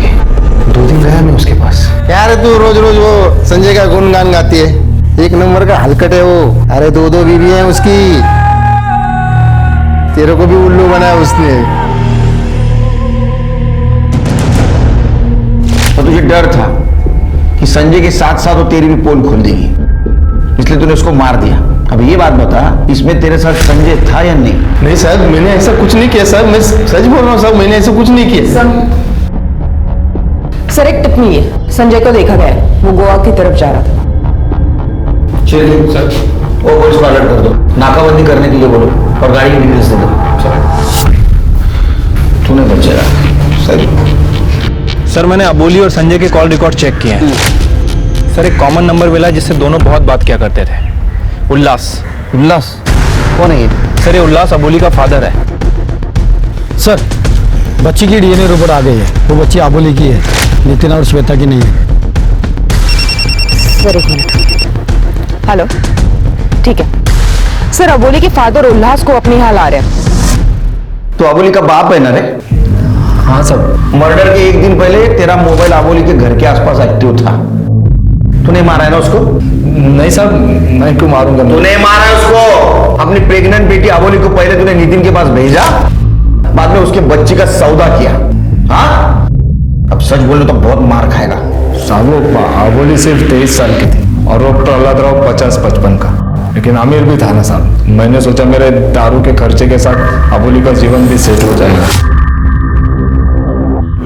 2 दिन गया मैं उसके पास। यार तू रोज रोज वो संजय का गुणगान गाती है, एक नंबर का हलकट है वो। अरे 2 बीवी हैं उसकी, तेरे को भी उल्लू बनाया उसने। तो तुझे डर था कि संजय के साथ साथ वो तेरी भी पोल खोल देगी, इसलिए तूने उसको मार दिया। अब ये बात बता, इसमें तेरे साथ संजय था या नहीं? नहीं साहब, मैंने ऐसा कुछ नहीं किया साहब, मैं सच बोल रहा हूँ साहब, मैंने ऐसा कुछ नहीं किया। सर एक टिप्पणी है, संजय को देखा गया है, वो गोवा की तरफ जा रहा था। चलिए सर, वो पुलिस को अलर्ट कर दो, नाकाबंदी करने के लिए बोलो और गाड़ी की डिटेल्स दे दो। तूने बचेगा सर। सर मैंने अबोली और संजय के कॉल रिकॉर्ड चेक किए हैं। सर एक कॉमन नंबर मिला जिससे दोनों बहुत बात किया करते थे, उल्लास। उल्लास कौन है ये? सर ये उल्लास अबोली का फादर है। सर बच्ची की डीएनए रिपोर्ट आ गई है, वो बच्ची अबोली की है, नितिन और श्वेता की नहीं है। Sir 1 minute. हेलो, ठीक है सर, अबोली के फादर उल्लास को अपनी हाल आ रहे हैं। तो अबोली का बाप है ना रे? हाँ सर। मर्डर के 1 दिन पहले तेरा मोबाइल अबोली के घर के आसपास एक्टिव था। तूने मारा है ना उसको? नहीं साहब, मैं क्यों मारूंगा? तूने मारा है उसको। अपनी प्रेग्नेंट बेटी अबोली को पहले तूने नितिन के पास भेजा, बाद में उसके बच्ची का सौदा किया। हाँ, अब सच बोलो तो बहुत मार खाएगा। साहब अबोली सिर्फ 23 साल की थी और वो प्रहलाद राव 50-55 का, लेकिन अमीर भी था ना साहब। मैंने सोचा मेरे दारू के खर्चे के साथ अबोली का जीवन भी सेट हो जाएगा।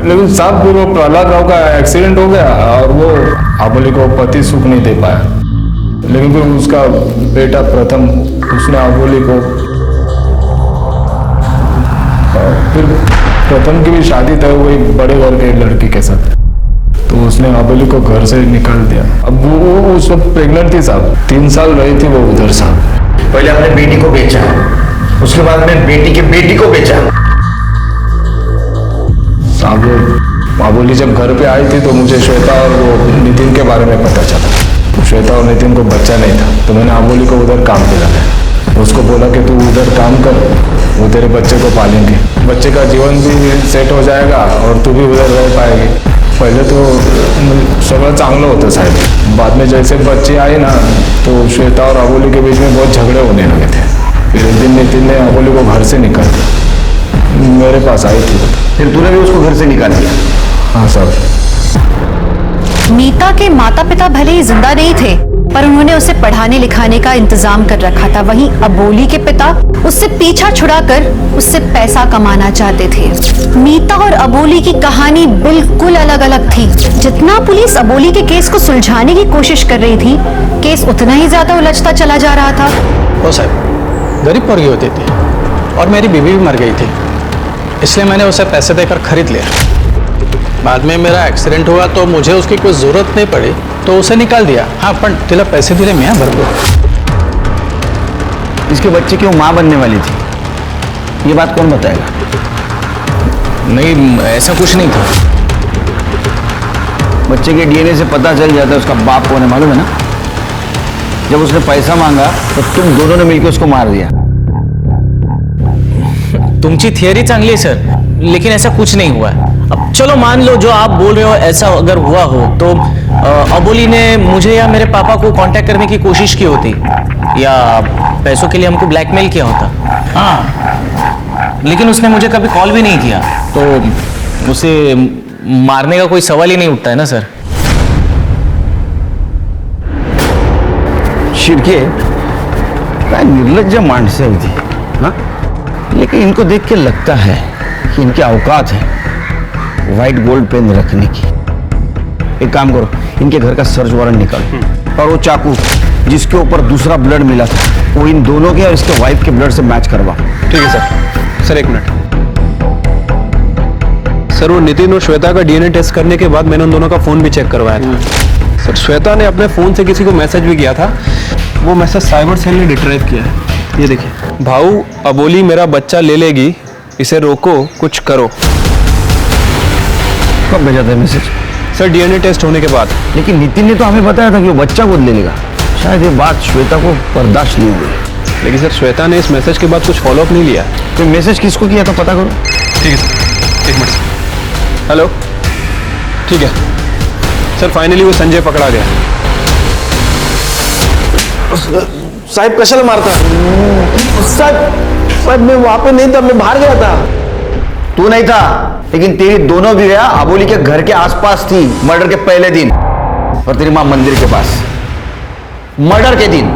लेकिन साहब वो प्रहलाद राव का एक्सीडेंट हो गया और वो आबोली को पति सुख नहीं दे पाया, लेकिन फिर उसका बेटा प्रथम उसने आबोली को फिर प्रथम की भी शादी तय हुई बड़े घर के लड़की के साथ, तो उसने आबोली को घर से निकाल दिया। अब वो उस वक्त प्रेग्नेंट थी साहब, 3 साल रही थी वो उधर साहब। पहले अपने बेटी को बेचा, उसके बाद में बेटी की बेटी को बेचा। साहब आबोली जब घर पे आई थी तो मुझे श्वेता और वो नितिन के बारे में पता चला। श्वेता और नितिन को बच्चा नहीं था, तो मैंने आबोली को उधर काम पे लगाया। उसको बोला कि तू उधर काम कर, वो तेरे बच्चे को पालेंगे, बच्चे का जीवन भी सेट हो जाएगा और तू भी उधर रह पाएगी। पहले तो सगळं चांगलं होतं साहेब, बाद में जैसे बच्चे आए ना तो श्वेता और आबोली के बीच में बहुत झगड़े होने लगे थे। फिर एक दिन नितिन ने आबोली को घर से निकाल दिया, मेरे पास आई थी। फिर तूने भी उसको घर से निकाल दिया? हाँ साहब। मीता के माता पिता भले ही जिंदा नहीं थे, पर उन्होंने उसे पढ़ाने लिखाने का इंतजाम कर रखा था। वहीं अबोली के पिता उससे पीछा छुड़ाकर उससे पैसा कमाना चाहते थे। मीता और अबोली की कहानी बिल्कुल अलग अलग थी। जितना पुलिस अबोली के केस को सुलझाने की कोशिश कर रही थी, केस उतना ही ज्यादा उलझता चला जा रहा था। ओ साहब, गरीब पोरगी होती थी और मेरी बीवी भी मर गई थी, इसलिए मैंने उसे पैसे देकर खरीद लिया। बाद में मेरा एक्सीडेंट हुआ तो मुझे उसकी कोई जरूरत नहीं पड़ी, तो उसे निकाल दिया। हाँ, पण तिला पैसे दिले मैं भरपूर। इसके बच्चे की वो माँ बनने वाली थी, ये बात कौन बताएगा? नहीं, ऐसा कुछ नहीं था। बच्चे के डीएनए से पता चल जाता है उसका बाप कौन है, मालूम है ना? जब उसने पैसा मांगा तो तुम दोनों ने मिलकर उसको मार दिया। तुमची थियरी चांगली है सर, लेकिन ऐसा कुछ नहीं हुआ है। अब चलो मान लो जो आप बोल रहे हो ऐसा अगर हुआ हो तो अबोली ने मुझे या मेरे पापा को कांटेक्ट करने की कोशिश की होती या पैसों के लिए हमको ब्लैकमेल किया होता। हाँ, लेकिन उसने मुझे कभी कॉल भी नहीं किया, तो उसे मारने का कोई सवाल ही नहीं उठता है ना सर। शिरके काय निर्लज्ज माणसं आहे ती, हाँ? लेकिन इनको देख के लगता है कि इनकी औकात है व्हाइट गोल्ड पेन रखने की। एक काम करो, इनके घर का सर्च वारंट निकालो और वो चाकू जिसके ऊपर दूसरा ब्लड मिला था वो इन दोनों के और इसके वाइफ के ब्लड से मैच करवा। ठीक है सर। सर एक मिनट सर, वो नितिन और श्वेता का डीएनए टेस्ट करने के बाद मैंने उन दोनों का फोन भी चेक करवाया था। सर श्वेता ने अपने फोन से किसी को मैसेज भी किया था, वो मैसेज साइबर सेल ने डिट्राइव किया है। ये देखिए, भाऊ अबोली मेरा बच्चा ले लेगी, इसे रोको, कुछ करो। कब भेजा था मैसेज? सर डीएनए टेस्ट होने के बाद। लेकिन नितिन ने तो हमें बताया था कि वो बच्चा गोद ले लेगा। शायद ये बात श्वेता को बर्दाश्त नहीं हुई। लेकिन सर श्वेता ने इस मैसेज के बाद कुछ फॉलोअप नहीं लिया। तो मैसेज किसको किया था पता करो। ठीक है सर, एक मिनट। हेलो, ठीक है सर, फाइनली वो संजय पकड़ा गया। साहब कशाला मारता? साहब मैं वहां पे नहीं था, मैं बाहर गया था। तू नहीं था, लेकिन तेरी दोनों बीवियां आबोली के घर के आसपास थी मर्डर के पहले दिन, और तेरी मां मंदिर के पास मर्डर के दिन।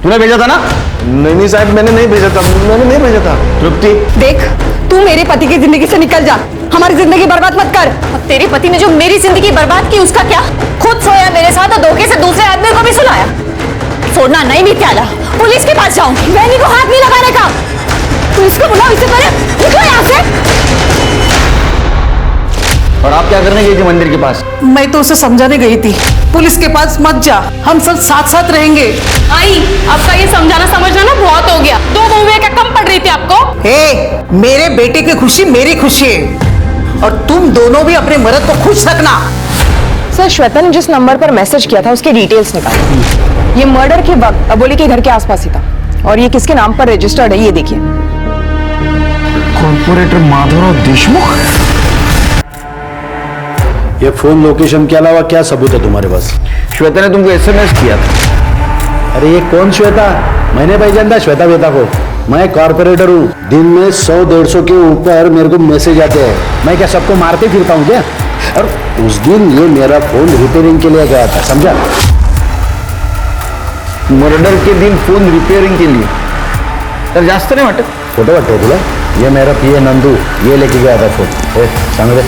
तूने भेजा था ना? नहीं साहब, मैंने नहीं भेजा था, मैंने नहीं भेजा था। तृप्ति, देख, तू मेरे पति की जिंदगी से निकल जा, हमारी जिंदगी बर्बाद मत कर। अब तेरे पति ने जो मेरी जिंदगी बर्बाद की उसका क्या? खुद सोया मेरे साथ और धोखे से दूसरे आदमी को भी सुलाया। छोड़ना नहीं मित्याला, पुलिस के पास जाऊंगी। मैंने को हाथ नहीं लगाने का। पुलिस को बुलाओ, इससे पहले निकलो यहाँ से। और आप क्या करने गई थी मंदिर के पास? मैं तो उसे समझाने गई थी, पुलिस के पास मत जा, हम सब साथ साथ रहेंगे। आई, आपका ये समझाना समझना ना बहुत हो गया। 2 मूवी क्या कम पड़ रही थी आपको? हे, मेरे बेटे की खुशी मेरी खुशी है, और तुम दोनों भी अपने मर्द को खुश रखना। सर श्वेता ने जिस नंबर पर मैसेज किया था उसके डिटेल्स निकाले। ये मर्डर के वक्त अबोली के घर के आसपास ही था, और ये किसके नाम पर रजिस्टर्ड है ये देखिए। कॉर्पोरेटर माधवराव देशमुख। ये फोन लोकेशन के अलावा क्या सबूत है तुम्हारे पास? श्वेता ने तुमको एसएमएस किया था। अरे ये कौन श्वेता? मैंने पहचान था श्वेता वेता को। मैं कॉर्पोरेटर हूँ, दिन में 100-150 के ऊपर मेरे को मैसेज आते हैं। मैं क्या सबको मारते फिरता हूँ क्या? और उस दिन ये मेरा फोन रिपेयरिंग के लिए गया था, समझा? मर्डर के दिन फोन रिपेयरिंग के लिए? तर जास्त नाही वाटत? खोटं वाटतंय तुला? ये मेरा पीए नंदू ये लेके गया था फोन। सांग रे।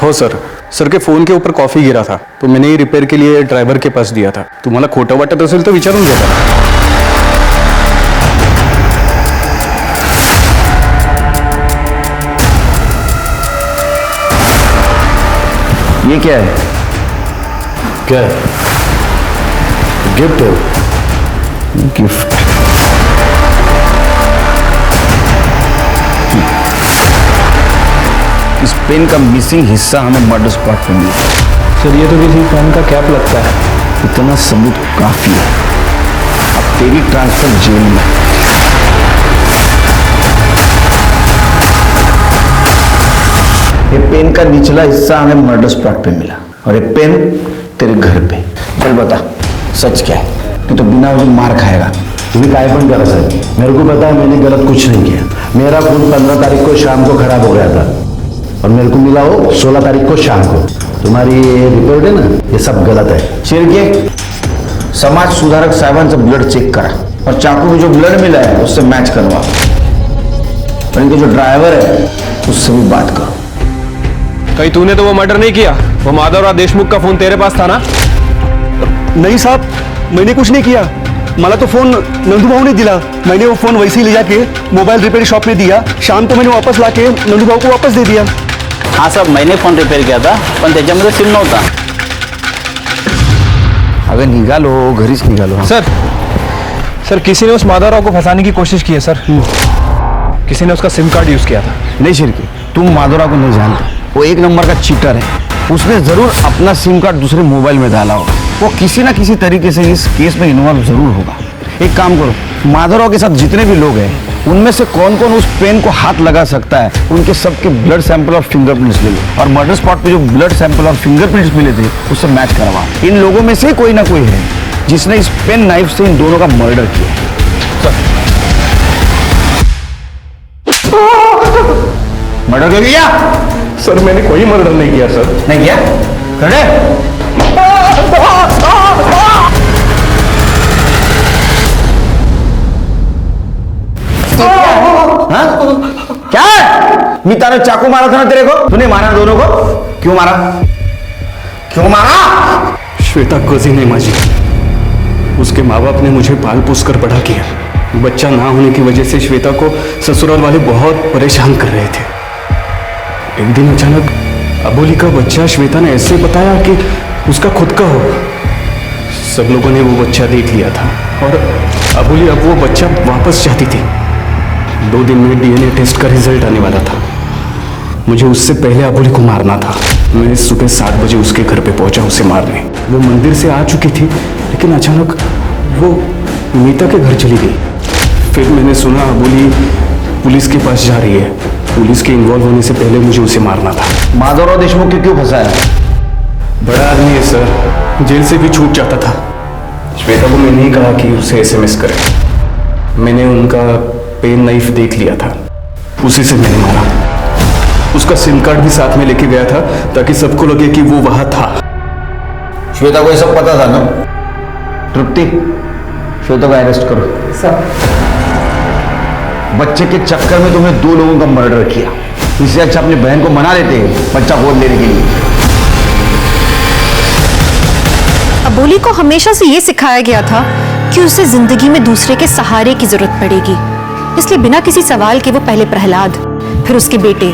हो सर. सर के फोन के ऊपर कॉफी गिरा था तो मैंने ही रिपेयर के लिए ड्रायव्हर के पास दिया था. तुम्हाला खोटं वाटत असेल तर विचारून घ्या. ये क्या है? क्या है? गिफ्ट है. गिफ्ट. इस पेन का मिसिंग हिस्सा हमें मर्डर स्पॉट पे मिला. सर ये तो किसी फोन का कैप लगता है. इतना सबूत काफी है. अब तेरी ट्रांसफर जेल में. ये पेन का निचला हिस्सा हमें मर्डर स्पॉट पे मिला और ये पेन तेरे घर पे. चल बता सच क्या है, नहीं तो बिना उसे मार खाएगा. तुम्हें काय पण करा सर, मेरे को पता है मैंने गलत कुछ नहीं किया. मेरा फोन 15 तारीख को शाम को खराब हो गया था और मेरे को मिला वो 16 तारीख को शाम को. तुम्हारी ये रिपोर्ट है ना, ये सब गलत है. शिरके, समाज सुधारक साहिबांचा ब्लड चेक करा और चाकू में जो ब्लड मिला है उससे मैच करवा. और इनके जो ड्राइवर है उससे भी बात करो. कहीं तूने तो वो मर्डर नहीं किया? वो माधवराव देशमुख का फोन तेरे पास था ना? नहीं साहब, मैंने कुछ नहीं किया. मला तो फोन नंदू भाऊ ने दिला. मैंने वो फोन वैसे ही ले जाके मोबाइल रिपेयर शॉप में दिया. शाम को मैंने वापस लाके नंदू भाऊ को वापस दे दिया. हाँ साहब, मैंने फोन रिपेयर किया था पण त्याच्यामध्ये सिम नव्हता. अगर निघालो घरीच निघालो. सर किसी ने उस माधवराव को फंसाने की कोशिश की है सर. किसी ने उसका सिम कार्ड यूज किया था. नहीं शिरके, तुम माधवराव को नहीं जानते. वो एक नंबर का चीटर है. उसने जरूर अपना सिम कार्ड दूसरे मोबाइल में डाला होगा. वो किसी ना किसी तरीके से इस केस में इन्वॉल्व जरूर होगा. एक काम करो, माधवराव के साथ जितने भी लोग हैं उनमें से कौन कौन उस पेन को हाथ लगा सकता है, उनके सबके ब्लड सैंपल और फिंगरप्रिंट्स ले लो और मर्डर स्पॉट पे जो ब्लड सैंपल और फिंगरप्रिंट्स मिले थे उससे मैच करवा. इन लोगों में से कोई ना कोई है जिसने इस पेन नाइफ से इन दोनों का मर्डर किया. मर्डर कर दिया? सर मैंने कोई मर्डर नहीं किया सर. नहीं किया? खड़े. क्या है? मी तारा चाकू मारा था ना तेरे को. तूने मारा दोनों को? क्यों मारा? क्यों मारा? श्वेता कजिन है माझी. उसके माँ बाप ने मुझे पाल पोस कर बड़ा किया. बच्चा ना होने की वजह से श्वेता को ससुराल वाले बहुत परेशान कर रहे थे. एक दिन अचानक अबोली का बच्चा श्वेता ने ऐसे बताया कि उसका खुद का हो. सब लोगों ने वो बच्चा देख लिया था और अबोली अब वो बच्चा वापस चाहती थी. 2 दिन में DNA टेस्ट का रिजल्ट आने वाला था. मुझे उससे पहले अबोली को मारना था. मैं सुबह 7 बजे उसके घर पे पहुंचा उसे मारने. वो मंदिर से आ चुकी थी लेकिन अचानक वो मीता के घर चली गई. फिर मैंने सुना अबोली पुलिस के पास जा रही है. पुलिस के इन्वॉल्व होने से पहले मुझे उसे मारना था. माधवराव देशमुख के क्यों फंसाया? बड़ा आदमी है सर, जेल से भी छूट जाता था. श्वेता को मैंने ही कहा कि उसे SMS करे. मैंने उनका पेन नाइफ देख लिया था, उसी से मैंने मारा. उसका सिम कार्ड भी साथ में लेके गया था ताकि सबको लगे कि वो वहां था. श्वेता को ये सब पता था ना? तृप्ति, श्वेता को अरेस्ट करो. बच्चे के चक्कर में तुमने 2 लोगों का मर्डर किया. इससे अच्छा अपनी बहन को मना लेते बच्चा गोद लेने के लिए. अबोली को हमेशा से ये सिखाया गया था कि उसे जिंदगी में दूसरे के सहारे की जरूरत पड़ेगी. इसलिए बिना किसी सवाल के वो पहले प्रहलाद, फिर उसके बेटे,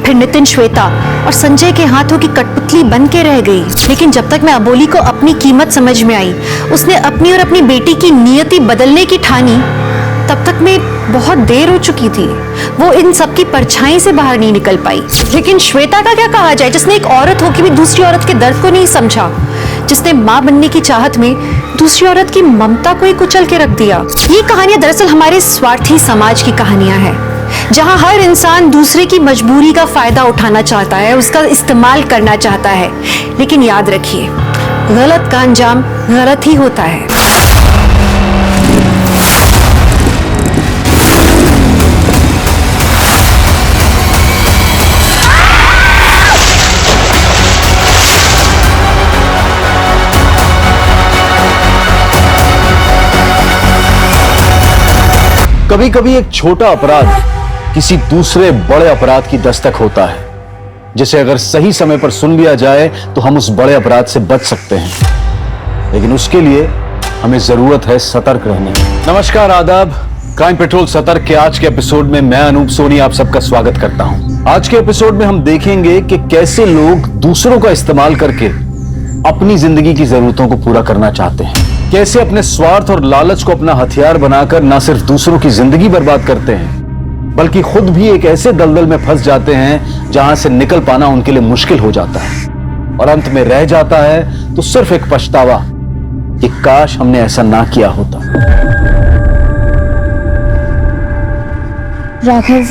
फिर नितिन, श्वेता और संजय के हाथों की कठपुतली बन के रह गई. लेकिन जब तक मैं अबोली को अपनी कीमत समझ में आई, उसने अपनी और अपनी बेटी की नियति बदलने की ठानी, तब तक मैं बहुत देर हो चुकी थी. वो इन सब की परछाई से बाहर नहीं निकल पाई. लेकिन श्वेता का क्या कहा जाए, जिसने एक औरत होकर भी दूसरी औरत के दर्द को नहीं समझा, जिसने मां बनने की चाहत में दूसरी औरत की ममता को ही कुचल के रख दिया. ये कहानियां दरअसल हमारे स्वार्थी समाज की कहानियां हैं, जहां हर इंसान दूसरे की मजबूरी का फायदा उठाना चाहता है, उसका इस्तेमाल करना चाहता है. लेकिन याद रखिए, गलत का अंजाम गलत ही होता है. कभी कभी एक छोटा अपराध किसी दूसरे बड़े अपराध की दस्तक होता है. जिसे अगर सही समय पर सुन लिया जाए तो हम उस बड़े अपराध से बच सकते हैं, लेकिन उसके लिए हमें जरूरत है सतर्क रहने की। नमस्कार, आदाब। क्राइम पेट्रोल सतर्क के आज के एपिसोड में मैं अनूप सोनी आप सबका स्वागत करता हूं। आज के एपिसोड में हम देखेंगे कि कैसे लोग दूसरों का इस्तेमाल करके अपनी जिंदगी की जरूरतों को पूरा करना चाहते हैं, कैसे अपने स्वार्थ और लालच को अपना हथियार बनाकर न सिर्फ दूसरों की जिंदगी बर्बाद करते हैं बल्कि खुद भी एक ऐसे दलदल में फंस जाते हैं जहां से निकल पाना उनके लिए मुश्किल हो जाता है और अंत में रह जाता है तो सिर्फ एक पछतावा कि काश हमने ऐसा ना किया होता। राघव,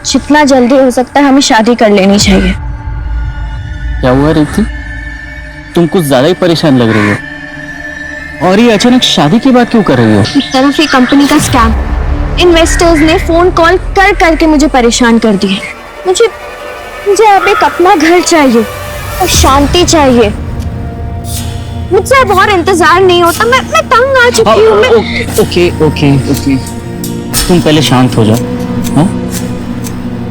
जितना जल्दी हो सकता है हमें शादी कर लेनी चाहिए। क्या हुआ रेवती? तुम कुछ ज्यादा ही परेशान लग रही हो। और ये अचानक शादी की बात क्यों कर रही हो? एक तरफ ये कंपनी का स्कैम, इन्वेस्टर्स ने फोन कॉल कर करके मुझे परेशान कर दिए। मुझे अब एक अपना घर चाहिए और शांति चाहिए। मुझसे अब और इंतजार नहीं होता। मैं तंग आ चुकी हूँ। ओके तुम पहले शांत हो जाओ। हाँ?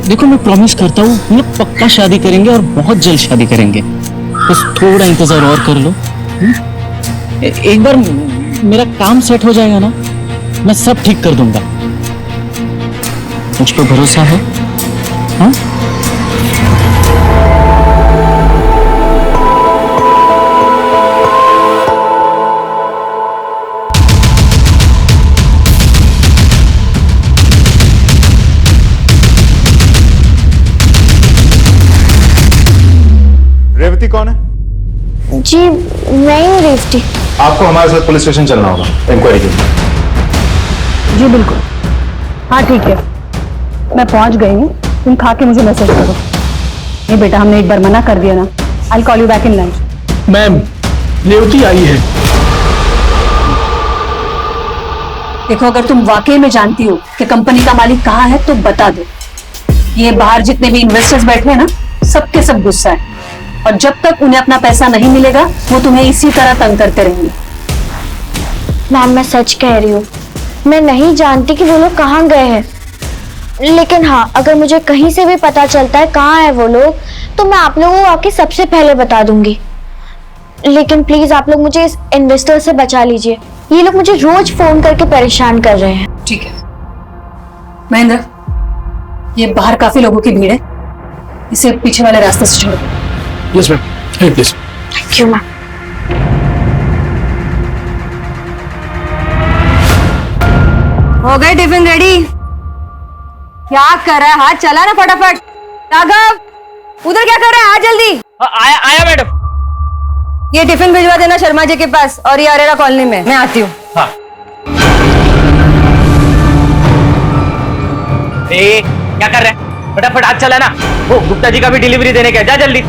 देखो, मैं प्रॉमिस करता हूँ हम लोग पक्का शादी करेंगे और बहुत जल्द शादी करेंगे। बस थोड़ा इंतजार और कर लो। एक बार मेरा काम सेट हो जाएगा ना, मैं सब ठीक कर दूंगा। मुझ पर भरोसा है? हाँ? रेवती कौन है? जी मैं ही रेवती। आपको हमारे साथ पुलिस स्टेशन चलना होगा इंक्वायरी के लिए। जी बिल्कुल। हाँ ठीक है, मैं पहुंच गई हूँ। तुम खा के मुझे मैसेज करो। नहीं बेटा, हमने एक बार मना कर दिया ना। I call you back in lunch. Ma'am, Revathi आई है। देखो, अगर तुम वाकई में जानती हो कि कंपनी का मालिक कहाँ है तो बता दो। ये बाहर जितने भी इन्वेस्टर्स बैठे हैं ना, सबके सब गुस्सा है और जब तक उन्हें अपना पैसा नहीं मिलेगा वो तुम्हें इसी तरह तंग करते रहेंगे। मैम, मैं सच कह रही हूँ। मैं नहीं जानती कि वो लोग कहाँ गए हैं, लेकिन हाँ, अगर मुझे कहीं से भी पता चलता है कहाँ है वो लोग तो मैं आप लोगों को आके सबसे पहले बता दूंगी। लेकिन प्लीज आप लोग मुझे इस इन्वेस्टर से बचा लीजिए। ये लोग मुझे रोज फोन करके परेशान कर रहे हैं। ठीक है महेंद्र, ये बाहर काफी लोगों की भीड़ है, इसे पीछे वाले रास्ते से छोड़ो। Yes ma'am, please. Thank you ma'am. हो गए टिफिन रेडी? क्या कर रहा है? हाथ चला ना फटाफट। राघव, उधर क्या कर रहा है? आ जल्दी। आया मैडम। ये टिफिन भिजवा देना शर्मा जी के पास और ये अरेरा कॉलोनी में। मैं आती हूँ। हाँ। क्या कर रहे हैं? फटाफट हाथ चला ना। वो गुप्ता जी का भी डिलीवरी देने का, जा जल्दी।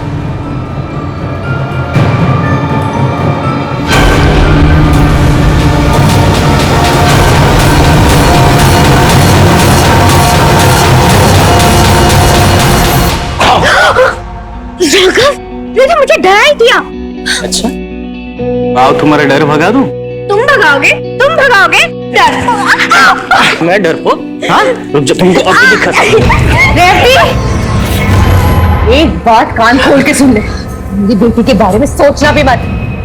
राघव, मुझे डरा ही दिया। अच्छा, आओ तुम्हारा डर भगा दूं? तुम भगाओगे? तुम भगाओगे? मैं डरपोक? हाँ? रुक जा, तुमको अभी दिखाता हूं। रेवती, एक बात कान खोल के सुन ले। मेरी बेटी के बारे में सोचना भी मत।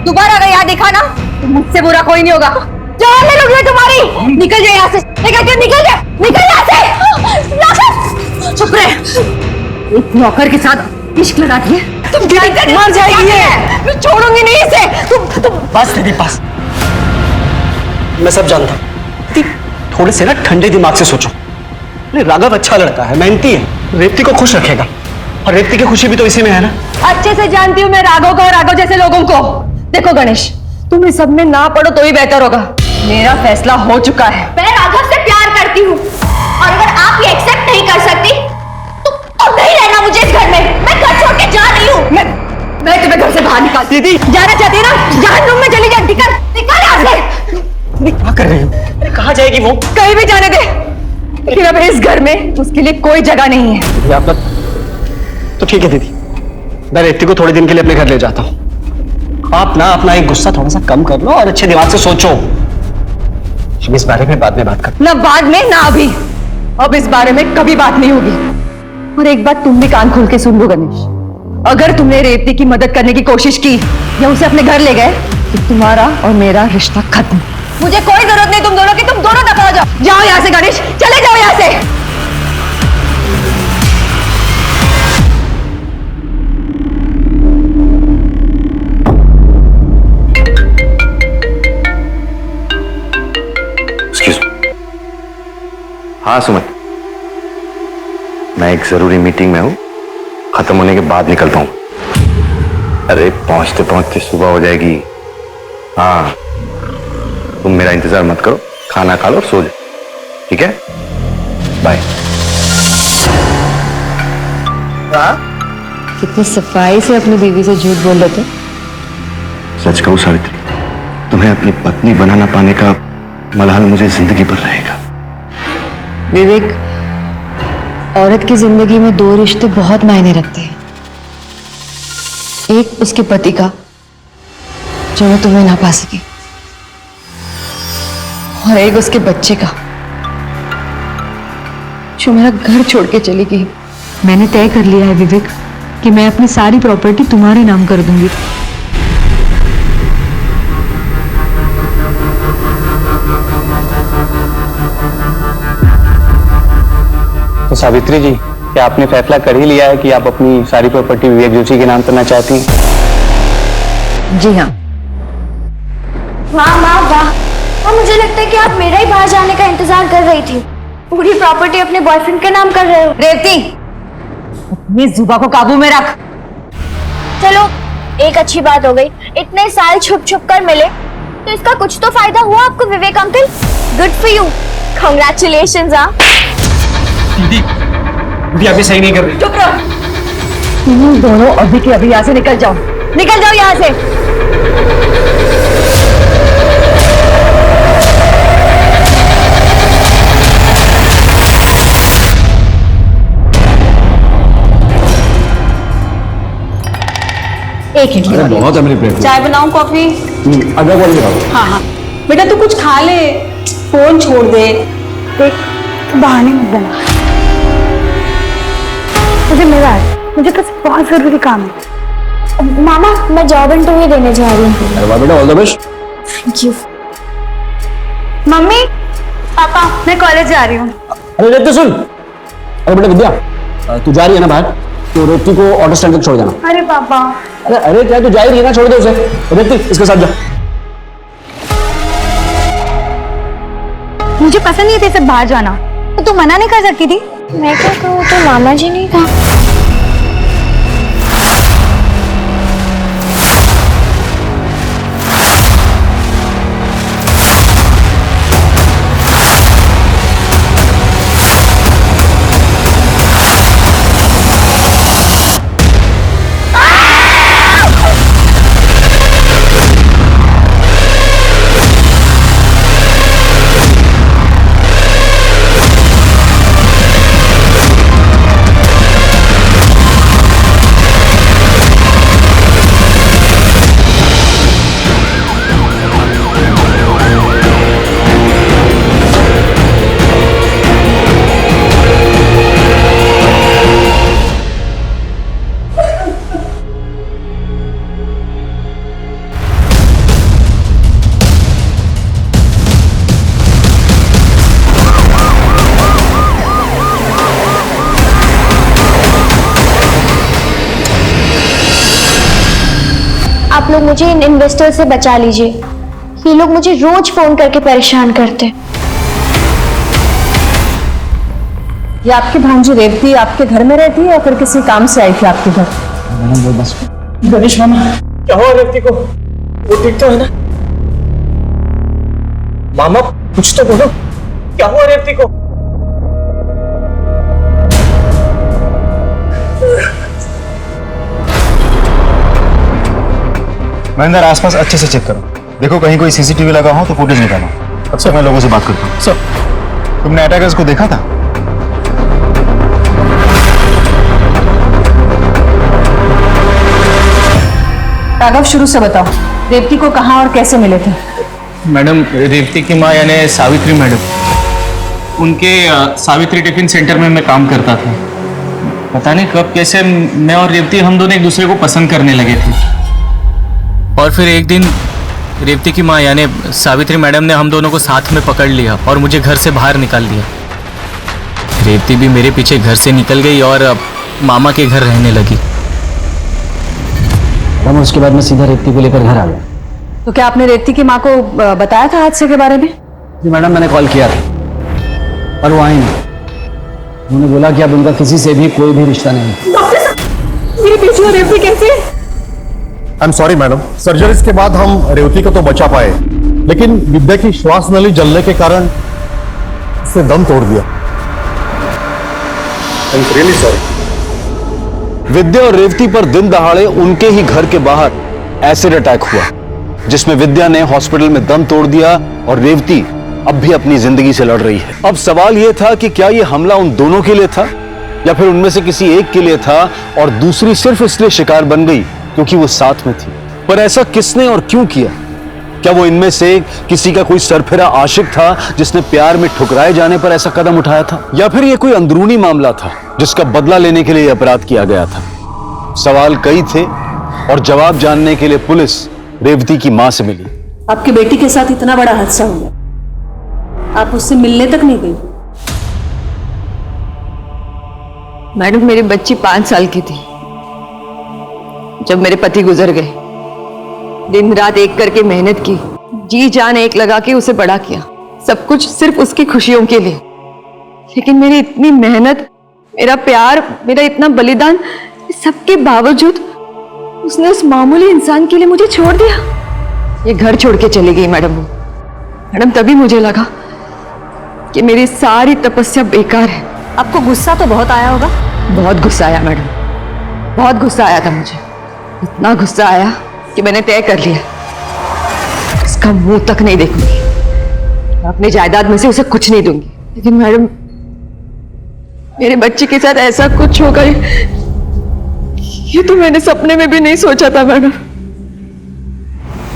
दोबारा अगर याद दिखा ना तो मुझसे बुरा कोई नहीं होगा। जान ले लोगे तुम्हारी। निकल जाए यहाँ से। निकल जा यहाँ से। चुप रहे। एक नौकर के साथ इश्क लगा दिए। तुम मर जाएगी। मैं छोड़ूंगी नहीं इसे। तुम बस दीदी बस। मैं सब जानता हूँ। थोड़े से ना ठंडे दिमाग से सोचो। राघव अच्छा लड़का है, मेहनती है, रेवती को खुश रखेगा और रेवती की खुशी भी तो इसी में है ना। अच्छे से जानती हूँ मैं राघव को और राघव जैसे लोगों को। देखो गणेश, तुम इस सब में ना पड़ो तो ही बेहतर होगा। मेरा फैसला हो चुका है। मैं राघव से प्यार करती हूँ और अगर आप ये एक्सेप्ट नहीं कर सकती तो नहीं रहना मुझे इस घर में। मैं घर छोड़ के जा रही हूँ। मैं तुम्हें घर से बाहर निकाल। दीदी जाना चाहती है ना? जहन्नुम में चली जा। निकल यहाँ से। क्या कर रही हो? कहाँ जाएगी वो? कहीं भी जाने दे, लेकिन अब इस घर में उसके लिए कोई जगह नहीं है। तो ठीक है दीदी, मैं रेवती को थोड़े दिन के लिए अपने घर ले जाता हूँ। आप ना अपना एक गुस्सा थोड़ा सा कम कर लो और अच्छे दिमाग से सोचो। हम इस बारे में बाद में बात करते। ना बाद में ना अभी। अब इस बारे में कभी बात नहीं होगी। और एक बात तुम भी कान खोल के सुन लो गणेश, अगर तुमने रेवती की मदद करने की कोशिश की या उसे अपने घर ले गए तो तुम्हारा और मेरा रिश्ता खत्म। मुझे कोई जरूरत नहीं तुम दोनों की, तुम दोनों दफा हो जाओ। जाओ यहाँ से गणेश, चले जाओ यहाँ से। हाँ सुमित, मैं एक जरूरी मीटिंग में हूं, खत्म होने के बाद निकलता हूं। अरे पहुंचते पहुंचते सुबह हो जाएगी। हाँ, तुम मेरा इंतजार मत करो, खाना खा लो और सो जाओ, ठीक है? बाय। कितनी सफाई से अपनी बीवी से झूठ बोल रहे थे। सच कहूं सावित्री, तुम्हें अपनी पत्नी बनाना पाने का मलाल मुझे जिंदगी भर रहेगा। विवेक, औरत की जिंदगी में दो रिश्ते बहुत मायने रखते हैं। एक उसके पति का जो वो तुम्हें ना पा सके, और एक उसके बच्चे का जो मेरा घर छोड़ के चली गई। मैंने तय कर लिया है विवेक कि मैं अपनी सारी प्रॉपर्टी तुम्हारे नाम कर दूंगी। तो सावित्री जी, क्या आपने फैसला कर ही लिया है कि आप अपनी सारी प्रॉपर्टी विवेक जोशी के नाम करना चाहती हैं? जी हाँ। वाह वाह वाह, और मुझे लगता है कि आप मेरा ही बाहर जाने का इंतजार कर रही थी। पूरी प्रॉपर्टी अपने बॉयफ्रेंड के नाम कर रहे हो। रेवती, अपनी जुबान को काबू में रख। चलो, एक अच्छी बात हो गई, इतने साल छुप छुप कर मिले तो इसका कुछ तो फायदा हुआ आपको Vivek uncle. Good for you, congratulations. दीदी अभी सही नहीं कर रही। चुप रहो, तुम दोनों अभी के अभी यहाँ से निकल जाओ, निकल जाओ यहाँ से। एक मिनट, बहुत अमृत प्लेट। चाय बनाऊं, कॉफी? अगर बोल रहा हाँ हाँ बेटा, तू कुछ खा ले, फोन छोड़ दे। देख, बहाने मत बना। मुझे मिला है, मुझे बस बहुत जरूरी काम है। मामा, मैं जॉब इंटरव्यू देने जा रही हूँ। अरे वाह बेटा, all the best. Thank you. Mummy, पापा, मैं कॉलेज जा रही हूँ। अरे रेवती सुन, अरे बेटा विद्या, तू जा रही है ना बाहर, तो रेवती को ऑटो स्टैंड तक छोड़ जाना। अरे पापा। अरे अरे क्या तू जा ही रही है ना, छोड़ दे उसे। रेवती इसके साथ जा। मुझे पसंद नहीं थे सब बाहर जाना, तो तू मना नहीं कर सकती थी। मैं क्या कहूँ, तो मामा जी नहीं कहा। आप लोग मुझे इन इन्वेस्टर से बचा लीजिए। ये लोग मुझे रोज फोन करके परेशान करते हैं। ये आपकी भांजी रेवती आपके घर में रहती है या फिर किसी काम से आई थी आपके घर? बस गणेश मामा, क्या हुआ रेवती को? वो ठीक तो है ना? मामा कुछ तो बोलो, क्या हुआ रेवती को? महेंद्र, आसपास अच्छे से चेक करो, देखो कहीं कोई सीसीटीवी लगा हो तो फुटेज निकालो। अच्छा, मैं लोगों से बात करता हूँ। सर, तुमने अटैकर्स को देखा था? राघव, शुरू से बताओ, रेवती को कहाँ और कैसे मिले थे? मैडम, रेवती की माँ यानी सावित्री मैडम, उनके सावित्री टिफिन सेंटर में मैं काम करता था। पता नहीं कब कैसे मैं और रेवती हम दोनों एक दूसरे को पसंद करने लगे थे। और फिर एक दिन रेवती की माँ यानी सावित्री मैडम ने हम दोनों को साथ में पकड़ लिया और मुझे घर से बाहर निकाल दिया। रेवती भी मेरे पीछे घर से निकल गई और मामा के घर रहने लगी। मैडम उसके बाद मैं सीधा रेवती को लेकर घर आ गया। तो क्या आपने रेवती की माँ को बताया था हादसे के बारे में? जी मैडम, मैंने कॉल किया था पर वो आई नहीं। उन्होंने बोला कि अब उनका किसी से भी कोई भी रिश्ता नहीं है। डॉक्टर साहब, मेरे पीछे रेवती कैसे? I am sorry madam, surgeries के बाद हम रेवती को तो बचा पाए, लेकिन विद्या की श्वास नली जलने के कारण उसने दम तोड़ दिया। I am really sorry. Vidya और रेवती पर दिन दहाड़े उनके ही घर के बाहर एसिड अटैक हुआ, जिसमें विद्या ने हॉस्पिटल में दम तोड़ दिया और रेवती अब भी अपनी जिंदगी से लड़ रही है। अब सवाल यह था कि क्या यह हमला उन दोनों के लिए था या फिर उनमें से किसी एक के लिए था और दूसरी सिर्फ इसलिए शिकार बन गई क्योंकि वो साथ में थी। पर ऐसा किसने और क्यों किया? क्या वो इनमें से किसी का कोई सरफिरा आशिक था जिसने प्यार में ठुकराए जाने पर ऐसा कदम उठाया था, या फिर यह कोई अंदरूनी मामला था जिसका बदला लेने के लिए अपराध किया गया था? सवाल कई थे और जवाब जानने के लिए पुलिस रेवती की मां से मिली। आपकी बेटी के साथ इतना बड़ा हादसा हो गया, आप उससे मिलने तक नहीं गई? मैडम, मेरी बच्ची 5 साल की थी जब मेरे पति गुजर गए। दिन रात एक करके मेहनत की, जी जान एक लगा के उसे बड़ा किया, सब कुछ सिर्फ उसकी खुशियों के लिए। लेकिन मेरी इतनी मेहनत, मेरा प्यार, मेरा इतना बलिदान, सबके बावजूद उसने उस मामूली इंसान के लिए मुझे छोड़ दिया। ये घर छोड़ के चली गई मैडम, तभी मुझे लगा कि मेरी सारी तपस्या बेकार है। आपको गुस्सा तो बहुत आया होगा? बहुत गुस्सा आया मैडम, बहुत गुस्सा आया था मुझे। इतना गुस्सा आया कि मैंने तय कर लिया इसका मुंह तक नहीं देखूंगी, मैं अपने जायदाद में से उसे कुछ नहीं दूंगी। लेकिन मैडम, मेरे बच्चे के साथ ऐसा कुछ होगा ये तो मैंने सपने में भी नहीं सोचा था मैडम।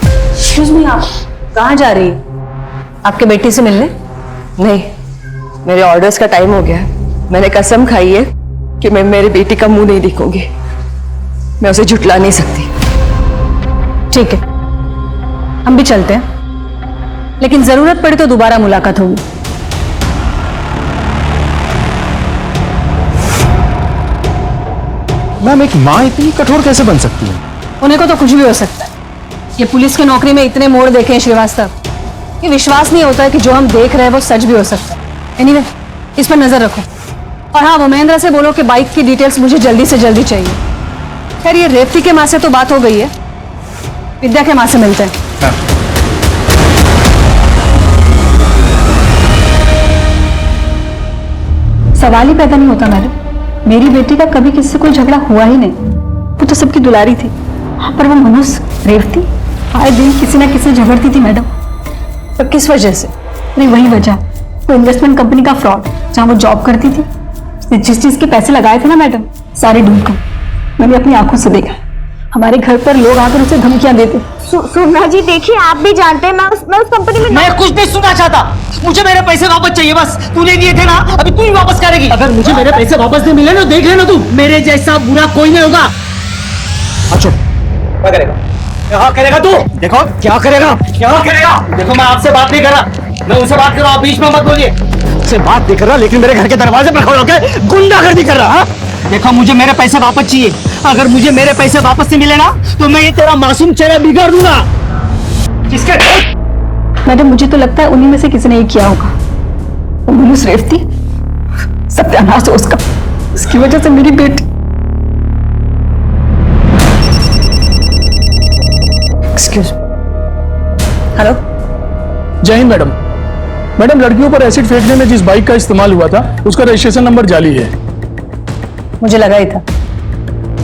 एक्सक्यूज मी, आप कहाँ जा रही है? आपके बेटी से मिलने? नहीं, मेरे ऑर्डर्स का टाइम हो गया है। मैंने कसम खाई है कि मैं मेरी बेटी का मुंह नहीं दिखाऊंगी, मैं उसे झुठला नहीं सकती। ठीक है, हम भी चलते हैं, लेकिन जरूरत पड़ी तो दोबारा मुलाकात होगी। मैम, एक माँ इतनी कठोर कैसे बन सकती है? उन्हें को तो कुछ भी हो सकता है। ये पुलिस की नौकरी में इतने मोड़ देखे हैं श्रीवास्तव, ये विश्वास नहीं होता है कि जो हम देख रहे हैं वो सच भी हो सकता है। एनीवे, इस पर नजर रखो। और हाँ, वो महेंद्र से बोलो कि बाइक की डिटेल्स मुझे जल्दी से जल्दी चाहिए। खैर, ये रेवती के माँ से तो बात हो गई है, विद्या के माँ से मिलते हैं। सवाल ही पैदा नहीं होता मैडम, मेरी बेटी का कभी किसी से कोई झगड़ा हुआ ही नहीं, वो तो सबकी दुलारी थी। पर वो मनुष्य रेवती आए दिन किसी ना किसी से झगड़ती थी मैडम। पर किस वजह से? नहीं, वही वजह, वो इन्वेस्टमेंट कंपनी का फ्रॉड, जहाँ वो जॉब करती थी, जिस चीज के पैसे लगाए थे ना मैडम, सारे डूब गए। मैंने अपनी आंखों से देखा, हमारे घर पर लोग आकर उसे धमकियां देते। सोना जी देखिए, आप भी जानते हैं मैं उस कंपनी में मैं कुछ नहीं सुनना चाहता, मुझे मेरे पैसे वापस चाहिए बस। तूने दिए थे ना, अभी तू ही वापस करेगी। अगर मुझे मेरे पैसे वापस नहीं मिले ना, देख लेना तू, मेरे जैसा बुरा कोई नहीं होगा। अच्छा, क्या करेगा? क्या करेगा तू? देखो क्या करेगा, क्या करेगा? देखो, मैं आपसे बात नहीं कर रहा, मैं उनसे बात कर रहा हूँ, बीच में मत बोलिए। से बात नहीं कर रहा, लेकिन मेरे घर के दरवाजे पर खड़े होकर गुंडागर्दी कर रहा। देखो, मुझे मेरे पैसे वापस चाहिए। अगर मुझे मेरे पैसे वापस नहीं मिले ना, तो मैं ये तेरा मासूम चेहरा बिगाड़ दूंगा। किसके? मैडम, मुझे तो लगता है उन्हीं में से किसी ने ये किया होगा। वो मनुष्य रेवती, सत्यानाश हो उसका, उसकी वजह से मेरी बेटी। Excuse, hello. जय हिंद मैडम। मैडम, लड़कियों पर एसिड फेंकने में जिस बाइक का इस्तेमाल हुआ था, उसका रजिस्ट्रेशन नंबर जाली है। मुझे लगा ही था।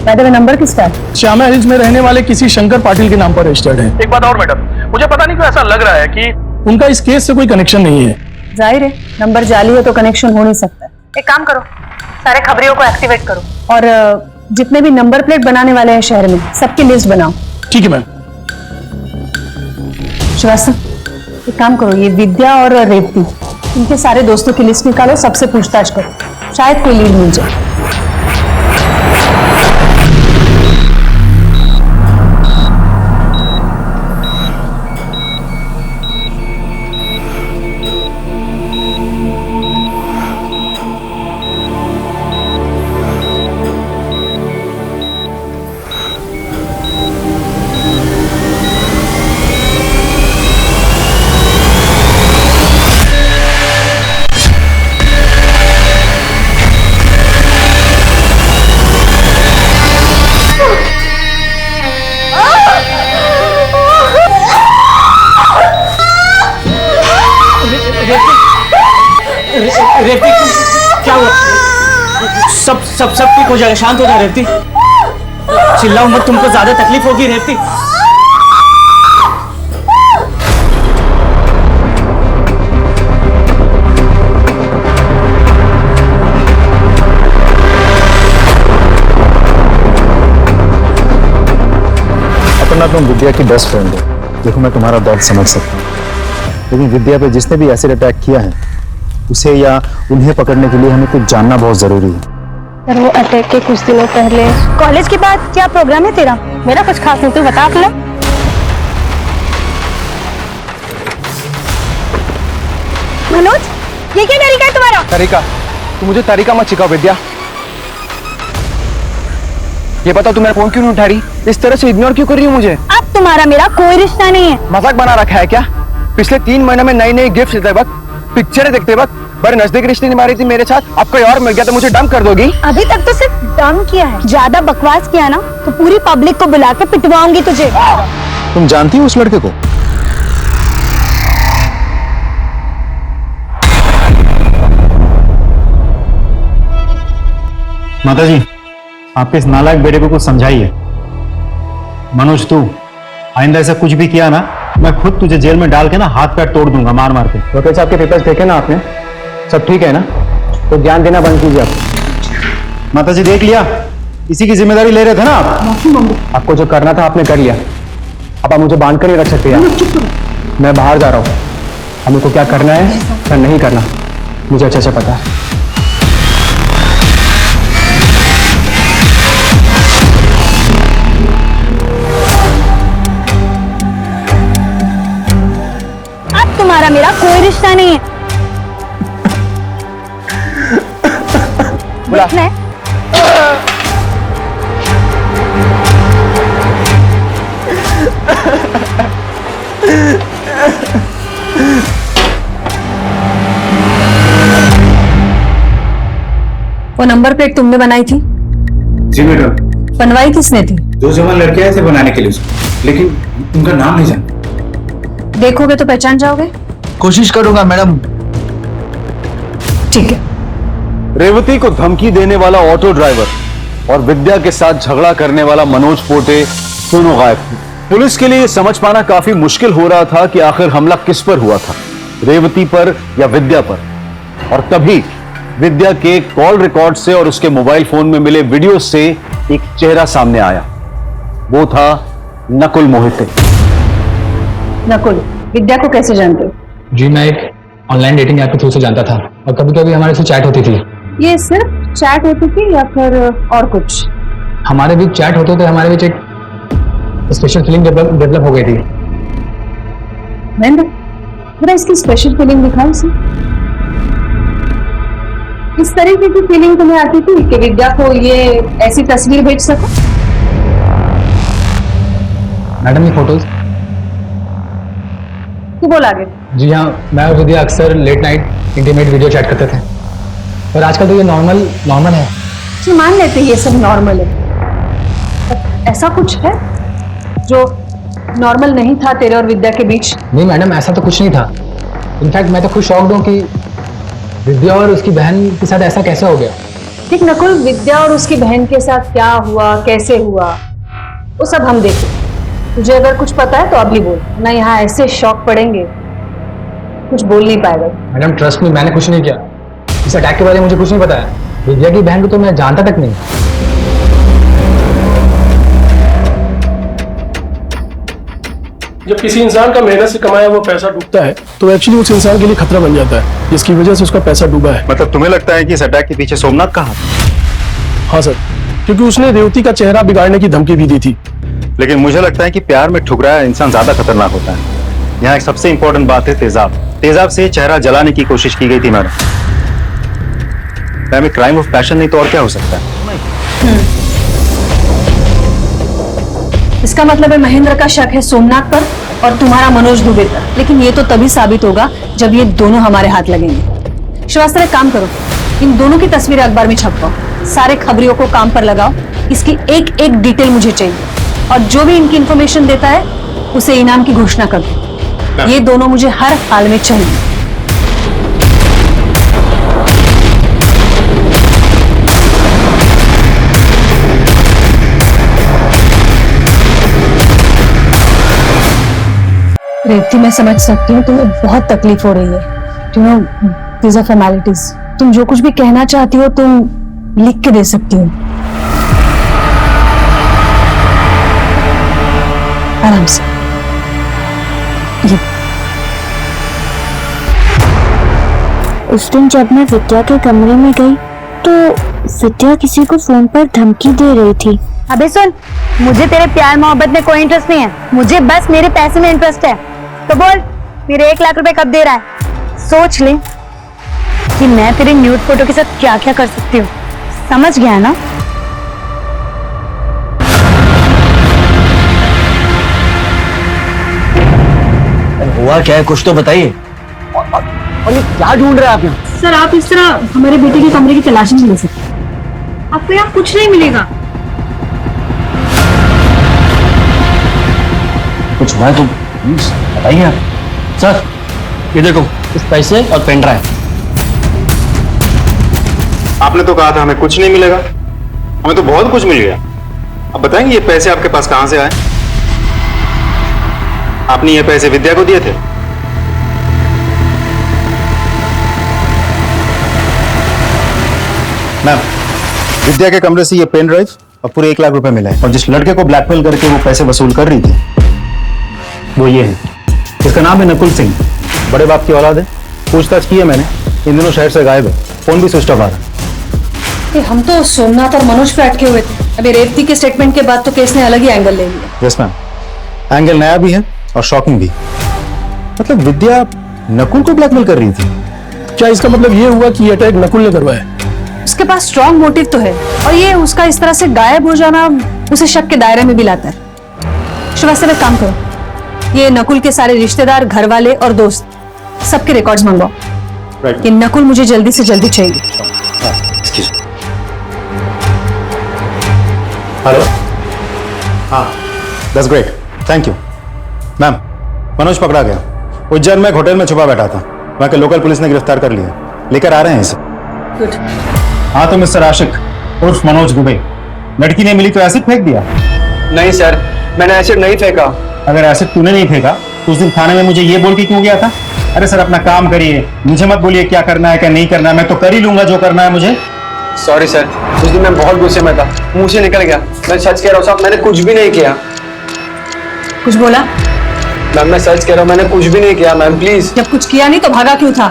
मैडम, नंबर किसका है? श्यामा हिल्स में रहने वाले किसी शंकर पाटिल के नाम पर रजिस्टर्ड है। एक बात और मैडम, मुझे पता नहीं क्यों ऐसा लग रहा है कि उनका इस केस से कोई कनेक्शन नहीं है। जाहिर है, नंबर जाली है तो कनेक्शन हो नहीं सकता। एक काम करो, सारे खबरियों को एक्टिवेट करो और जितने भी नंबर प्लेट बनाने वाले हैं शहर में, सबकी लिस्ट बनाओ। ठीक है मैम। श्रीवास्तव, एक काम करो, ये विद्या और रेवती, इनके सारे दोस्तों की लिस्ट निकालो, सबसे पूछताछ करो, शायद कोई लीड मिल जाए। सब ठीक हो जाएगा, शांत हो जा रेवती। चिल्लाओ मत, तुमको ज्यादा तकलीफ होगी रेवती। अपना तुम विद्या की बेस्ट फ्रेंड हो, देखो मैं तुम्हारा दर्द समझ सकता हूँ, लेकिन विद्या पे जिसने भी एसिड अटैक किया है उसे या उन्हें पकड़ने के लिए हमें कुछ जानना बहुत जरूरी है। सर वो अटैक के कुछ दिनों पहले कॉलेज के बाद क्या प्रोग्राम है तेरा? मेरा कुछ खास नहीं, तू बता अपना। मनोज, ये क्या तरीका है तुम्हारा? तरीका? तू मुझे तरीका मत सिखाओ विद्या। ये बताओ, तू मेरा फोन क्यों नहीं उठा रही? इस तरह से इग्नोर क्यों कर रही हो मुझे? अब तुम्हारा मेरा कोई रिश्ता नहीं है। मजाक बना रखा है क्या? पिछले 3 महीने में नई नई गिफ्ट देते वक्त, पिक्चरें देखते वक्त बड़े नजदीक रिश्ते निभा रही थी मेरे साथ, अब कोई और मिल गया तो मुझे डंप कर दोगी? अभी तक तो सिर्फ डम किया है, ज्यादा बकवास किया ना तो पूरी पब्लिक को बुला के पिटवाऊंगी तुझे। तुम जानती हो उस लड़के को? माताजी, आपके इस नालायक बेटे को कुछ समझाइए। मनोज, तू आइंदा ऐसा कुछ भी किया ना, मैं खुद तुझे जेल में डाल के ना हाथ पैर तोड़ दूंगा मार मार के। वकील साहब के पेपर्स देखे ना आपने? सब ठीक है ना? तो ज्ञान देना बंद कीजिए आप। माताजी देख लिया, इसी की जिम्मेदारी ले रहे थे ना आप? आपको जो करना था आपने कर लिया, अब आप मुझे बांध कर ही रख सकते हैं। मैं बाहर जा रहा हूँ, हमको क्या करना है क्या नहीं करना मुझे अच्छे से पता है। तुम्हारा मेरा कोई रिश्ता नहीं है। देखना है? वो नंबर प्लेट तुमने बनाई थी? जी मैडम। बनवाई किसने थी? 2 जवान लड़के आए थे बनाने के लिए उसको, लेकिन उनका नाम नहीं जानता। देखोगे तो पहचान जाओगे? कोशिश करूंगा मैडम। ठीक है। रेवती को धमकी देने वाला ऑटो ड्राइवर और विद्या के साथ झगड़ा करने वाला मनोज पोटे दोनों गायब थे। पुलिस के लिए ये समझ पाना काफी मुश्किल हो रहा था कि आखिर हमला किस पर हुआ था, रेवती पर या विद्या पर। और तभी विद्या के कॉल रिकॉर्ड से और उसके मोबाइल फोन में मिले वीडियो से एक चेहरा सामने आया। वो था नकुल मोहिते। नकुल, विद्या को कैसे जानते हो? जी मैं एक ऑनलाइन डेटिंग ऐप के थ्रू से जानता था और कभी कभी हमारे से चैट होती थी। ये सिर्फ चैट होती थी या फिर और कुछ? हमारे बीच चैट होते थे, हमारे बीच एक स्पेशल फीलिंग डेवलप हो गई थी। महेंद्र, जरा इसकी स्पेशल फीलिंग दिखाओ इसे। इस तरीके की फीलिंग तुम्हें आती थी कि विद्या को ये ऐसी तस्वीर भेज सको? मैडम, ये फोटोज? तू बोल आगे। जी हाँ, मैं और विद्या अक्सर late night intimate video chat करते थे, पर आजकल तो ये नॉर्मल है। जी मान लेते हैं ये सब नॉर्मल है, पर ऐसा कुछ है जो नॉर्मल नहीं था तेरे और विद्या के बीच? नहीं मैडम, ऐसा तो कुछ नहीं था। इनफैक्ट मैं तो खुद शॉक्ड हूँ कि विद्या और उसकी बहन के साथ ऐसा कैसे हो गया। ठीक नकुल, विद्या और उसकी बहन के साथ क्या हुआ, कैसे हुआ, वो सब हम देखें। तुझे अगर कुछ पता है तो अभी बोल, ना यहाँ ऐसे शॉक पड़ेंगे कुछ बोल नहीं पाएगा। मैडम ट्रस्ट मी, मैंने कुछ नहीं किया। इस अटैक के बारे में मुझे कुछ नहीं पता है। विद्या की बहन को तो मैं जानता तक नहीं। जब किसी इंसान का मेहनत से कमाया हुआ पैसा डूबता है तो एक्चुअली उस इंसान के लिए खतरा बन जाता है, जिसकी वजह से उसका पैसा डूबा है। मतलब तुम्हें लगता है कि इस अटैक के पीछे सोमनाथ का हाथ? हाँ सर, क्योंकि उसने रेवती का चेहरा बिगाड़ने की धमकी भी दी थी। लेकिन मुझे लगता है कि प्यार में ठुकराया इंसान ज्यादा खतरनाक होता है। यहाँ एक सबसे इंपॉर्टेंट बात है तेजाब। तेजाब से चेहरा जलाने की कोशिश की गई थी मैडम। क्राइम ऑफ पैशन नहीं तो और क्या हो सकता है? इसका मतलब है महेंद्र का शक है सोमनाथ पर और तुम्हारा मनोज दुबे पर। लेकिन ये तो तभी साबित होगा जब ये दोनों हमारे हाथ लगेंगे। श्रीवास्तव, एक काम करो, इन दोनों की तस्वीरें अखबार में छपवाओ, सारे खबरियों को काम पर लगाओ। इसकी एक एक डिटेल मुझे चाहिए और जो भी इनकी इंफॉर्मेशन देता है उसे इनाम की घोषणा कर दो। ये दोनों मुझे हर हाल में चाहिए। रेवती, मैं समझ सकती हूँ तुम्हें बहुत तकलीफ हो रही है। You know, these are formalities. तुम जो कुछ भी कहना चाहती हो तुम लिख के दे सकती हो। आराम से। ये उस दिन जब मैं विद्या के कमरे में गई तो विद्या किसी को फोन पर धमकी दे रही थी। अबे सुन, मुझे तेरे प्यार मोहब्बत में कोई इंटरेस्ट नहीं है, मुझे बस मेरे पैसे में इंटरेस्ट है। तो बोल, मेरे 1 लाख रुपए कब दे रहा है? सोच ले कि मैं तेरे न्यूड फोटो के साथ क्या क्या कर सकती हूँ। समझ गया ना? हुआ क्या है, कुछ तो बताइए। और ये क्या ढूंढ रहे हैं आप यहाँ? सर, आप इस तरह हमारे बेटे के कमरे की तलाशी नहीं ले सकते। आपको यहाँ कुछ नहीं मिलेगा। कुछ हुआ है तो प्लीज बताइए आप। सर, ये देखो कुछ पैसे और पेन ड्राइव। आपने तो कहा था हमें कुछ नहीं मिलेगा, हमें तो बहुत कुछ मिल गया। अब बताएंगे ये पैसे आपके पास कहां से आए? आपने ये पैसे विद्या को दिए थे? मैम, विद्या के कमरे से ये पेन ड्राइव और पूरे 1 लाख रुपए मिला है। और जिस लड़के को ब्लैकमेल करके वो पैसे वसूल कर रही थी वो ये है। इसका नाम है नकुल सिंह, बड़े बाप की औलाद है। पूछताछ की है मैंने, इन दिनों शहर से गायब है, फोन भी स्विच ऑफ आ रहा है। हम तो सोमनाथ और मनोज पे अटके हुए थे। अभी रेवती के स्टेटमेंट के बाद तो केस ने अलग ही एंगल ले लिया। यस मैम, एंगल नया भी है और शॉकिंग भी। मतलब विद्या नकुल को ब्लैकमेल कर रही थी। क्या इसका मतलब ये हुआ कि ये अटैक नकुल ने करवाया? उसके पास स्ट्रॉन्ग मोटिव तो है और ये उसका इस तरह से गायब हो जाना उसे शक के दायरे में भी लाता है। श्रीवास्तव, एक काम करो, ये नकुल के सारे रिश्तेदार, घर वाले और दोस्त सबके रिकॉर्ड्स मंगवाओ। ये नकुल मुझे जल्दी से जल्दी चाहिए। हेलो, हाँ, that's great, thank you. Ma'am, Manoj पकड़ा गया। उज्जैन में एक होटल में छुपा बैठा था, वहां के लोकल पुलिस ने गिरफ्तार कर लिया, लेकर आ रहे हैं इसे। गुड। हाँ तो मिस्टर आशिक उर्फ मनोज दुबे, लड़की नहीं मिली तो एसिड फेंक दिया? नहीं सर, मैंने एसिड नहीं फेंका। अगर एसिड तूने नहीं फेंका तो उस दिन थाने में मुझे ये बोल के क्यों गया था? अरे सर, अपना काम करिए, मुझे मत बोलिए क्या करना है क्या नहीं करना है, मैं तो कर ही लूंगा जो करना है मुझे। सॉरी सर, उस दिन मैं बहुत गुस्से में था, मुंह से निकल गया। मैं सच कह रहा हूँ साहब, मैंने कुछ भी नहीं किया। कुछ बोला? मैम मैं सच कह रहा हूँ, मैंने कुछ भी नहीं किया मैम, प्लीज। जब कुछ किया नहीं तो भागा क्यों था?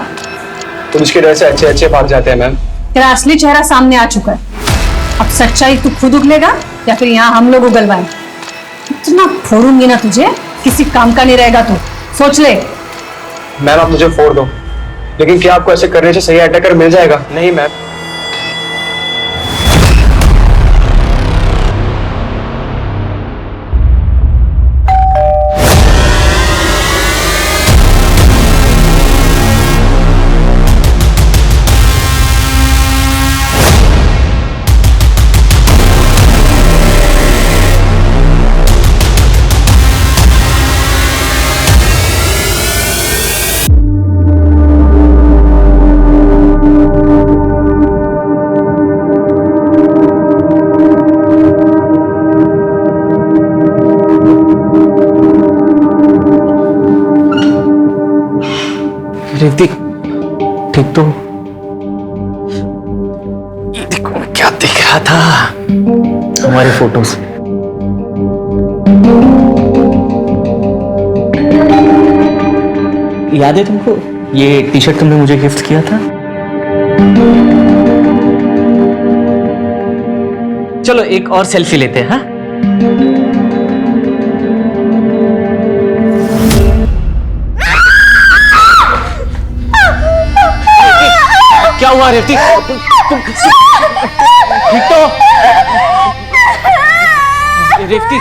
पुलिस के डर से अच्छे अच्छे भाग जाते हैं मैम। तेरा असली चेहरा सामने आ चुका है। अब सच्चाई तू खुद उगलेगा या फिर यहाँ हम लोग उगलवाएं? इतना फोड़ूंगी ना तुझे, किसी काम का नहीं रहेगा तू, सोच ले। मैम आप मुझे फोड़ दो, लेकिन क्या आपको ऐसे करने से सही अटैकर मिल जाएगा? नहीं मैम। रेवती, ठीक तो? ये देखो मैं क्या देख रहा था हमारे फोटोज। याद है तुमको ये टी शर्ट तुमने मुझे गिफ्ट किया था? चलो एक और सेल्फी लेते हैं। हाँ, क्या हुआ रेवती? तुम ठीक तो? रेवती,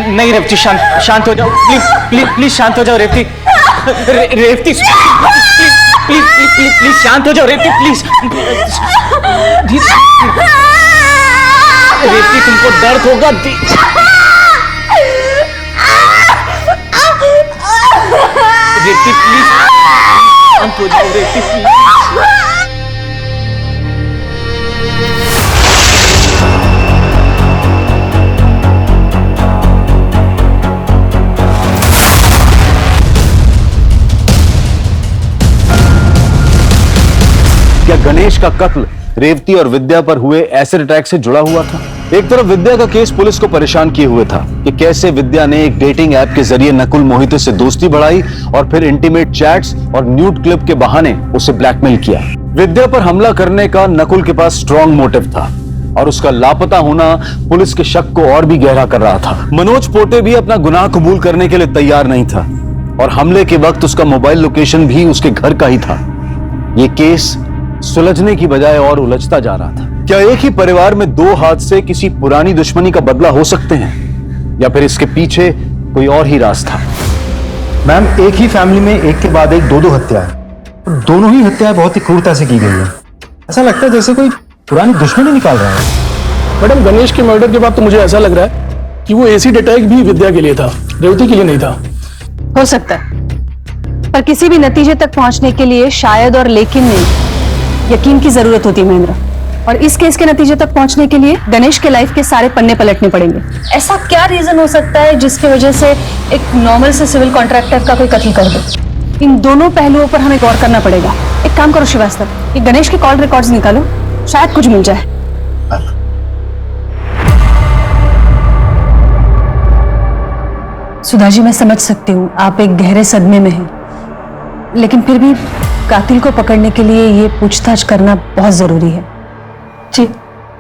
नहीं रेवती, शांत हो जाओ प्लीज प्लीज प्लीज, शांत हो जाओ Revati. Revati please please please please शांत हो जाओ रेवती, प्लीज। रेवती तुमको दर्द होगा। रेवती प्लीज शांत हो जाओ रेवती प्लीज। गणेश का कत्ल रेवती और विद्या पर हुए एसिड अटैक से जुड़ा हुआ था। एक तरफ विद्या का केस पुलिस को परेशान किए हुए था कि कैसे विद्या ने एक डेटिंग ऐप के जरिए नकुल मोहिते से दोस्ती बढ़ाई और फिर इंटीमेट चैट्स और न्यूड क्लिप के बहाने उसे ब्लैकमेल किया। विद्या पर हमला करने का नकुल के पास स्ट्रॉन्ग मोटिव था और उसका लापता होना पुलिस के शक को और भी गहरा कर रहा था। मनोज पोटे भी अपना गुनाह कबूल करने के लिए तैयार नहीं था और हमले के वक्त उसका मोबाइल लोकेशन भी उसके घर का ही था। ये केस सुलझने की बजाय और उलझता जा रहा था। क्या एक ही परिवार में दो हाथ से किसी पुरानी दुश्मनी का बदला हो सकते हैं या फिर इसके पीछे कोई और ही राज था? मैम, एक ही फैमिली में एक के बाद एक दो हत्याएं, दोनों ही हत्याएं बहुत ही क्रूरता से की गई है। ऐसा लगता है जैसे कोई पुरानी दुश्मनी निकाल रहा है। मैडम, गणेश के मर्डर के बाद तो मुझे ऐसा लग रहा है कि वो एसिड अटैक भी विद्या के लिए था, रेवती के लिए नहीं था। हो सकता है, पर किसी भी नतीजे तक पहुंचने के लिए शायद और लेकिन नहीं, यकीन की जरूरत होती है महेंद्र। और इस केस के नतीजे तक पहुंचने के लिए गणेश के लाइफ के सारे पन्ने पलटने पड़ेंगे। ऐसा क्या रीजन हो सकता है जिसकी वजह से एक नॉर्मल से सिविल कॉन्ट्रैक्टर का कोई कत्ल कर दे? इन दोनों पहलुओं पर हमें गौर करना पड़ेगा। एक काम करो श्रीवास्तव, ये गणेश के कॉल रिकॉर्ड्स निकालो, शायद कुछ मिल जाए। सुधा जी, मैं समझ सकती हूँ आप एक गहरे सदमे में हैं, लेकिन फिर भी कातिल को पकड़ने के लिए ये पूछताछ करना बहुत जरूरी है। जी,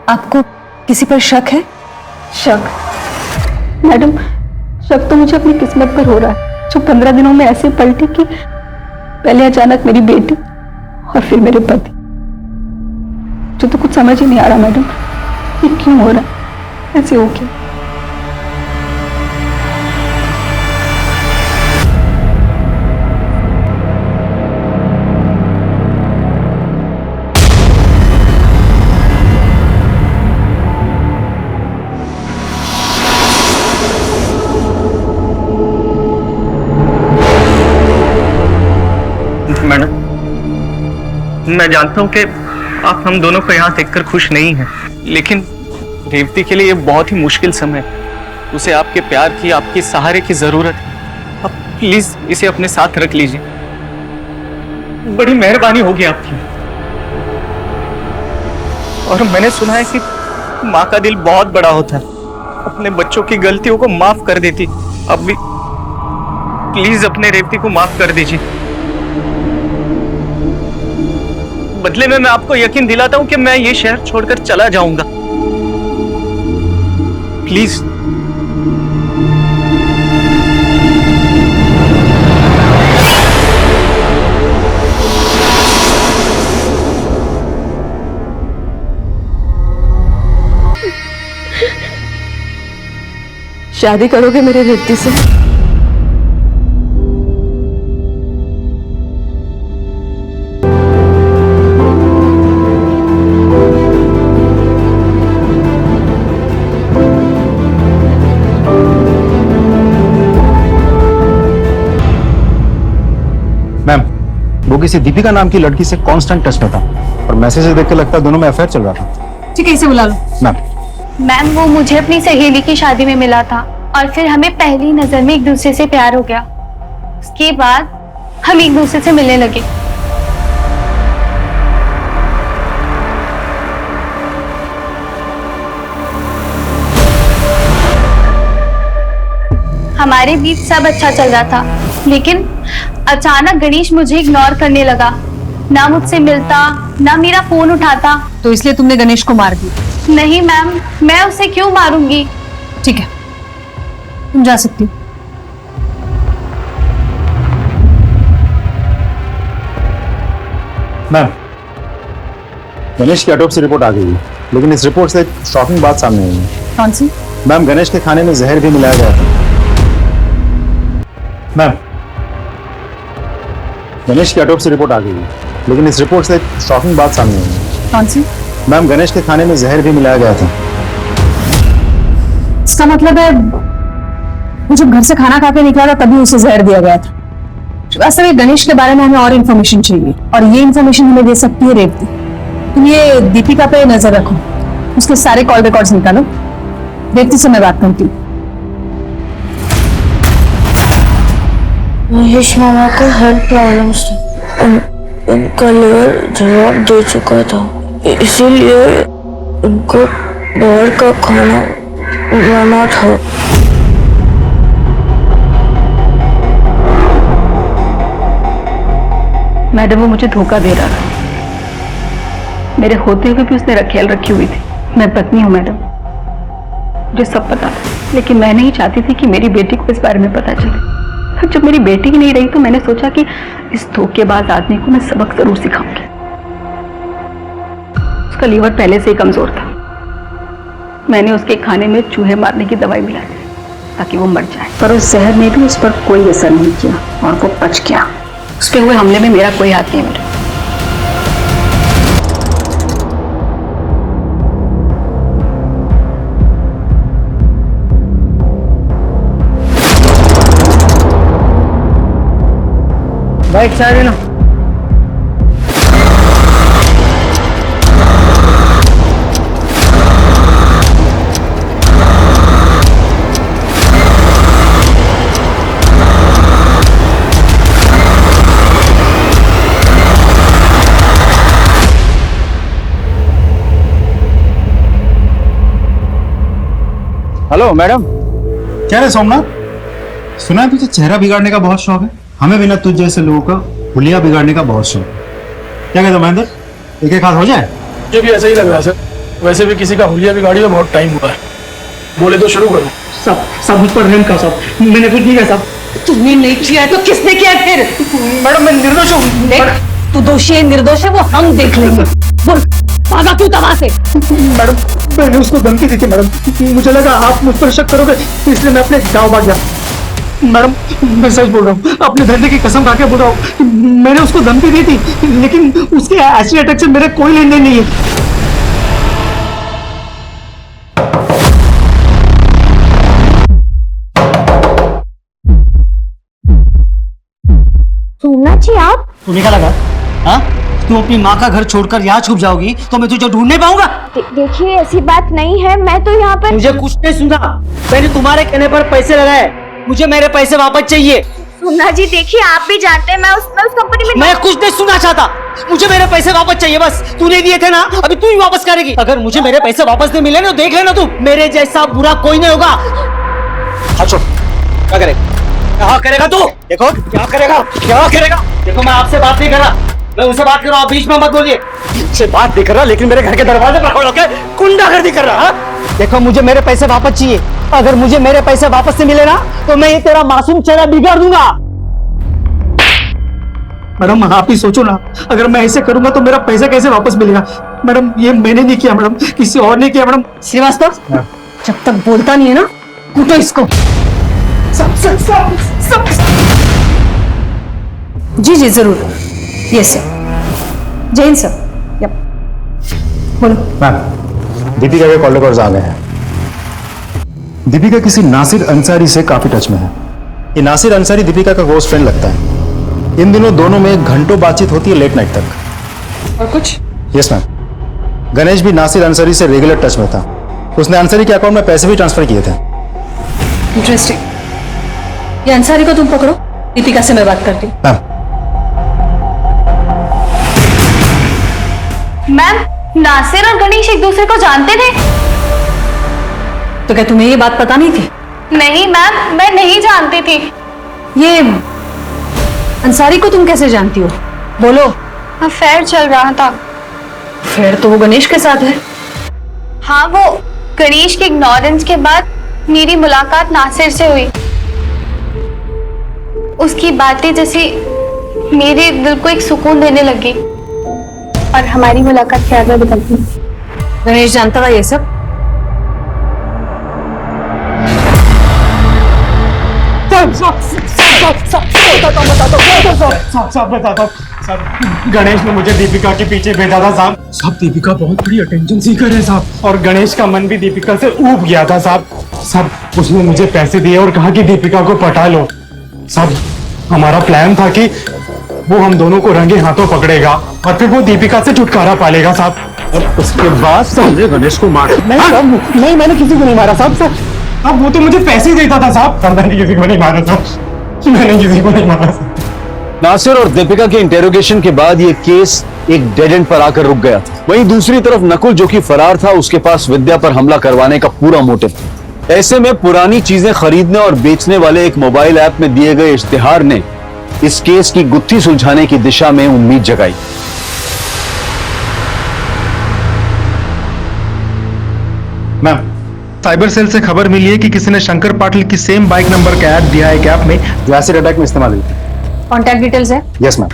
आपको किसी पर शक है? शक? मैडम, शक तो मुझे अपनी किस्मत पर हो रहा है, जो 15 दिनों में ऐसे पलटी कि पहले अचानक मेरी बेटी और फिर मेरे पति। मुझे तो कुछ समझ ही नहीं आ रहा मैडम, ये क्यों हो रहा है, ऐसे हो क्यों? मैडम, मैं जानता हूं कि आप हम दोनों को यहाँ देखकर खुश नहीं हैं, लेकिन रेवती के लिए ये बहुत ही मुश्किल समय है। उसे आपके प्यार की, आपके सहारे की जरूरत है। आप प्लीज इसे अपने साथ रख लीजिए, बड़ी मेहरबानी होगी आपकी। और मैंने सुना है कि माँ का दिल बहुत बड़ा होता है, अपने बच्चों की गलतियों को माफ कर देती। अब भी प्लीज अपने रेवती को माफ कर दीजिए। बदले में मैं आपको यकीन दिलाता हूं कि मैं ये शहर छोड़कर चला जाऊंगा। प्लीज। शादी करोगे मेरे रेवती से? मैम, वो किसी दीपिका नाम की लड़की से कांस्टेंट टच में था और मैसेज देख के लगता है दोनों में अफेयर चल रहा था। ठीक है, इसे बुला लो। मैम, मैम, वो मुझे अपनी सहेली की शादी में मिला था और फिर हमें पहली नजर में एक दूसरे से प्यार हो गया। उसके बाद हम एक दूसरे से मिलने लगे। हमारे बीच सब अच्छा चल रहा था, लेकिन अचानक गणेश मुझे इग्नोर करने लगा। ना मुझसे मिलता, ना मेरा फोन उठाता। तो इसलिए तुमने गणेश को मार दिया? नहीं मैम, मैं उसे क्यों मारूंगी? ठीक है, तुम जा सकती हो। मैम, गणेश की ऑटोप्सी रिपोर्ट आ गई है, लेकिन इस रिपोर्ट से एक शॉकिंग बात सामने आई है। कौन सी? मैम, गणेश के खाने में जहर भी मिलाया गया था। मैम, गणेश की ऑटोप्सी रिपोर्ट आ गई है, लेकिन इस रिपोर्ट से एक शॉकिंग बात सामने आई है। कौन सी? मैम, गणेश के खाने में जहर भी मिलाया गया था। इसका मतलब है वो जब घर से खाना खा के निकला था तभी उसे जहर दिया गया था। असल में गणेश के बारे में हमें और इन्फॉर्मेशन चाहिए, और ये इन्फॉर्मेशन हमें दे सकती है रेवती। तुम ये दीपिका पे नजर रखो, उसके सारे कॉल रिकॉर्ड्स निकालो। रेवती से मैं बात करती हूँ। महेश मामा को हेल्थ प्रॉब्लम्स उनका लिवर जवाब दे चुका था, इसीलिए उनको बाहर का खाना मना था। मैडम वो मुझे धोखा दे रहा था। मेरे होते हुए भी उसने ख्याल रखी हुई थी। मैं पत्नी हूँ मैडम, मुझे सब पता था, लेकिन मैं नहीं चाहती थी कि मेरी बेटी को इस बारे में पता चले। और जब मेरी बेटी ही नहीं रही तो मैंने सोचा कि इस धोखेबाज आदमी को मैं सबक जरूर सिखाऊंगी। उसका लीवर पहले से ही कमजोर था। मैंने उसके खाने में चूहे मारने की दवाई मिला दी ताकि वो मर जाए, पर उस जहर ने भी उस पर कोई असर नहीं किया और वो बच गया। उस पे हुए हमले में मेरा कोई हाथ नहीं मैडम। बाइक चाहे ना। Hello madam. क्या है सोमनाथ, सुना है तुझे चेहरा बिगाड़ने का बहुत शौक है। हमें भी ना तुझ जैसे लोगों का हुलिया बिगाड़ने का बहुत शौक। क्या कहते हो महेंद्र, एक एक हाथ हो जाए? मुझे भी ऐसा ही लग रहा है सर। वैसे भी किसी का हुलिया बिगाड़ी में बहुत टाइम हुआ है। बोले तो शुरू करो। सब मुझ पर रहम का साहब, मैंने कुछ नहीं किया साहब। तुमने नहीं किया है तो किसने किया है फिर? मैडम मैं निर्दोष हूँ। तू दोषी है निर्दोष है वो हम देख लेंगे। बोल भागा क्यों तबाह से? मैडम मैंने उसको धमकी दी थी मैडम, मुझे लगा आप मुझ पर शक करोगे इसलिए मैं अपने गाँव भाग गया। मैडम मैं सच बोल रहा हूँ, अपने धंधे की कसम खा के बोल रहा हूँ, मैंने उसको धमकी दी थी, लेकिन उसके एसिड अटैक से मेरे कोई लेन देन नहीं है। सोमनाथ जी आप? तुम्हें क्या लगा हाँ? तुम अपनी माँ का घर छोड़कर यहाँ छुप जाओगी तो मैं तुझे ढूंढ नहीं पाऊंगा। देखिए ऐसी बात नहीं है, मैं तो यहाँ पर। मुझे कुछ नहीं सुना, मैंने तुम्हारे कहने पर पैसे लगाए, मुझे मेरे पैसे वापस चाहिए। सोमनाथ जी देखिए आप भी जानते हैं मैं उस कंपनी में। मैं कुछ नहीं सुनना चाहता, मुझे मेरे पैसे वापस चाहिए बस। तूने दिए थे ना, अभी तू ही वापस करेगी। अगर मुझे मेरे पैसे वापस नहीं मिले ना, देख लेना तू, मेरे जैसा बुरा कोई नहीं होगा। अच्छा क्या करेगा, क्या करेगा तू? देखो क्या करेगा, क्या करेगा। देखो मैं आपसे बात नहीं कर रहा, मैं उनसे बात कर रहा हूँ, बीच में मत बोलिए। से बात नहीं कर रहा, लेकिन मेरे घर के दरवाजे पर खड़े होकर गुंडागर्दी कर रहा है। देखो मुझे मेरे पैसे वापस चाहिए, अगर मुझे मेरे पैसे वापस नहीं मिले ना तो मैं ये तेरा मासूम चेहरा बिगाड़ दूंगा। मैडम आप ही सोचो ना, अगर मैं ऐसे करूंगा तो मेरा पैसा कैसे वापस मिलेगा? मैडम ये मैंने नहीं किया मैडम, किसी और ने किया मैडम। श्रीवास्तव जब तक बोलता नहीं है ना कूटो इसको। सब सब सब सब। जी जी जरूर, yes sir. Jain sir, yup बोलो। मैम दीपिका के कॉल रिकॉर्ड्स आ गए हैं। दीपिका किसी नासिर अंसारी से काफी टच में है। ये नासिर अंसारी दीपिका का क्लोज फ्रेंड लगता है। इन दिनों दोनों में घंटों बातचीत होती है लेट नाइट तक। और कुछ? यस मैम, गणेश भी नासिर अंसारी से रेगुलर टच में था। उसने अंसारी के अकाउंट में पैसे भी ट्रांसफर किए थे। इंटरेस्टिंग। ये अंसारी को तुम पकड़ो, दीपिका से मैं बात करती हूँ। मैम नासिर और गणेश एक दूसरे को जानते थे? तो क्या तुम्हें ये बात पता नहीं थी? नहीं मैम मैं नहीं जानती थी। ये अंसारी को तुम कैसे जानती हो? बोलो। अफेयर चल रहा था। फिर तो वो गणेश के साथ है। हाँ वो गणेश के इग्नोरेंस के बाद मेरी मुलाकात नासिर से हुई। उसकी बातें जैसे मेरे दिल को एक सुकून देने लगी और हमारी मुलाकात के आगे बदल गई। गणेश जानता था ये सब? गणेश ने मुझे दीपिका के पीछे भेजा था साहब। साहब दीपिका बहुत बड़ी अटेंशन सीकर है साहब, और गणेश का मन भी दीपिका से ऊब गया था साहब। साहब उसने मुझे पैसे दिए और कहा कि दीपिका को पटा लो। साहब हमारा प्लान था कि वो हम दोनों को रंगे हाथों पकड़ेगा और फिर वो दीपिका से छुटकारा पालेगा साहब। और उसके बाद समझे गणेश को मार। नहीं मैंने किसी को नहीं मारा साहब। अब वो तो मुझे पैसे देता था साहब। मैंने किसी को नहीं मारा साहब, मैंने किसी को नहीं मारा साहब। नासिर और दीपिका के इंटेरोगेशन के बाद यह केस एक डेड एंड पर आकर रुक गया था। वहीं दूसरी तरफ नकुल जो कि फरार था, उसके पास विद्या पर हमला करवाने का पूरा मोटिव था। ऐसे में पुरानी चीजें खरीदने और बेचने वाले एक मोबाइल ऐप में दिए गए इश्तिहार ने इस केस की गुत्थी सुलझाने की दिशा में उम्मीद जगाई। मैम, साइबर सेल से खबर मिली है कि किसी ने शंकर पाटिल की सेम बाइक नंबर का ऐड दिया है एक ऐप में जो एसिड अटैक में इस्तेमाल हुई थी। कॉन्टैक्ट डिटेल्स है? Yes ma'am.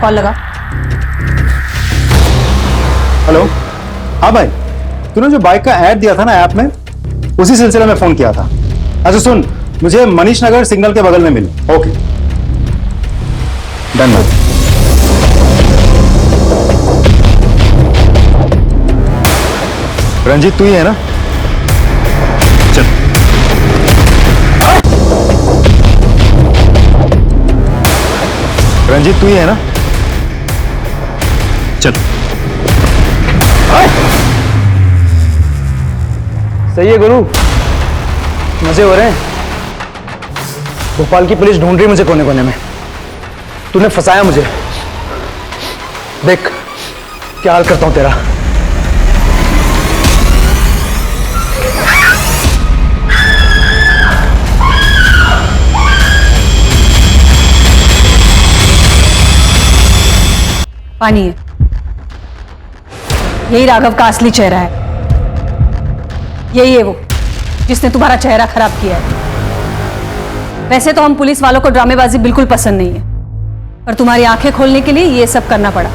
कॉल लगा। हेलो, हाँ भाई, तूने जो बाइक का ऐड दिया था ना ऐप में, उसी सिलसिले में फोन किया था। अच्छा सुन, मुझे मनीष नगर सिग्नल के बगल में मिल। Okay done ma'am. रंजीत तू ही है ना? चल। रंजीत तू ही है ना? चल। सही है गुरु, मजे हो रहे हैं। भोपाल की पुलिस ढूंढ रही मुझे कोने कोने में। तूने फंसाया मुझे। देख क्या हाल करता हूं तेरा। पानी है। यही राघव का असली चेहरा है। यही है वो जिसने तुम्हारा चेहरा खराब किया है। वैसे तो हम पुलिस वालों को ड्रामेबाजी बिल्कुल पसंद नहीं है, पर तुम्हारी आंखें खोलने के लिए ये सब करना पड़ा।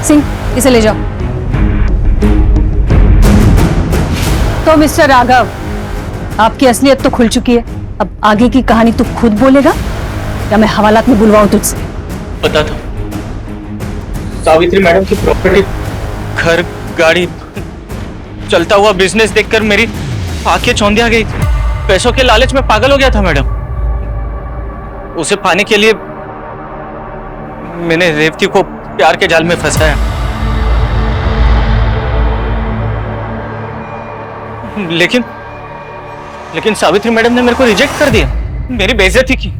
सिंह, इसे ले जाओ। तो मिस्टर राघव, आपकी असलियत तो खुल चुकी है। अब आगे की कहानी तू खुद बोलेगा या मैं हवालात में बुलवाऊं तुझसे? पता था सावित्री मैडम की प्रॉपर्टी, घर, गाड़ी, चलता हुआ बिजनेस देखकर मेरी आंखें चौंधिया गई थी। पैसों के लालच में पागल हो गया था मैडम। उसे पाने के लिए मैंने रेवती को प्यार के जाल में फंसाया। लेकिन सावित्री मैडम ने मेरे को रिजेक्ट कर दिया, मेरी बेइज्जती की,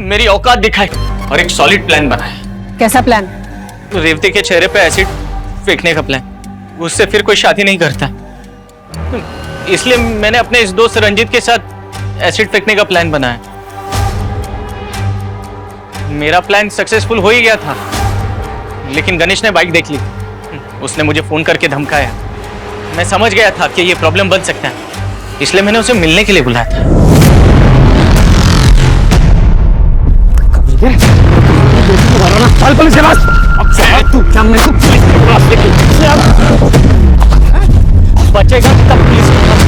मेरी औकात दिखाई और एक सॉलिड प्लान बनाया। कैसा प्लान? रेवती के चेहरे पे एसिड फेंकने का प्लान। उससे फिर कोई शादी नहीं करता, इसलिए मैंने अपने इस दोस्त रंजीत के साथ एसिड फेंकने का प्लान बनाया। मेरा प्लान सक्सेसफुल हो ही गया था, लेकिन गणेश ने बाइक देख ली। उसने मुझे फोन करके धमकाया। मैं समझ गया था कि ये प्रॉब्लम बन सकता है, इसलिए मैंने उसे मिलने के लिए बुलाया था। चल पुलिस के पास। तू क्या मेरे को पुलिस के पास लेके बचेगा तब पुलिस के पास।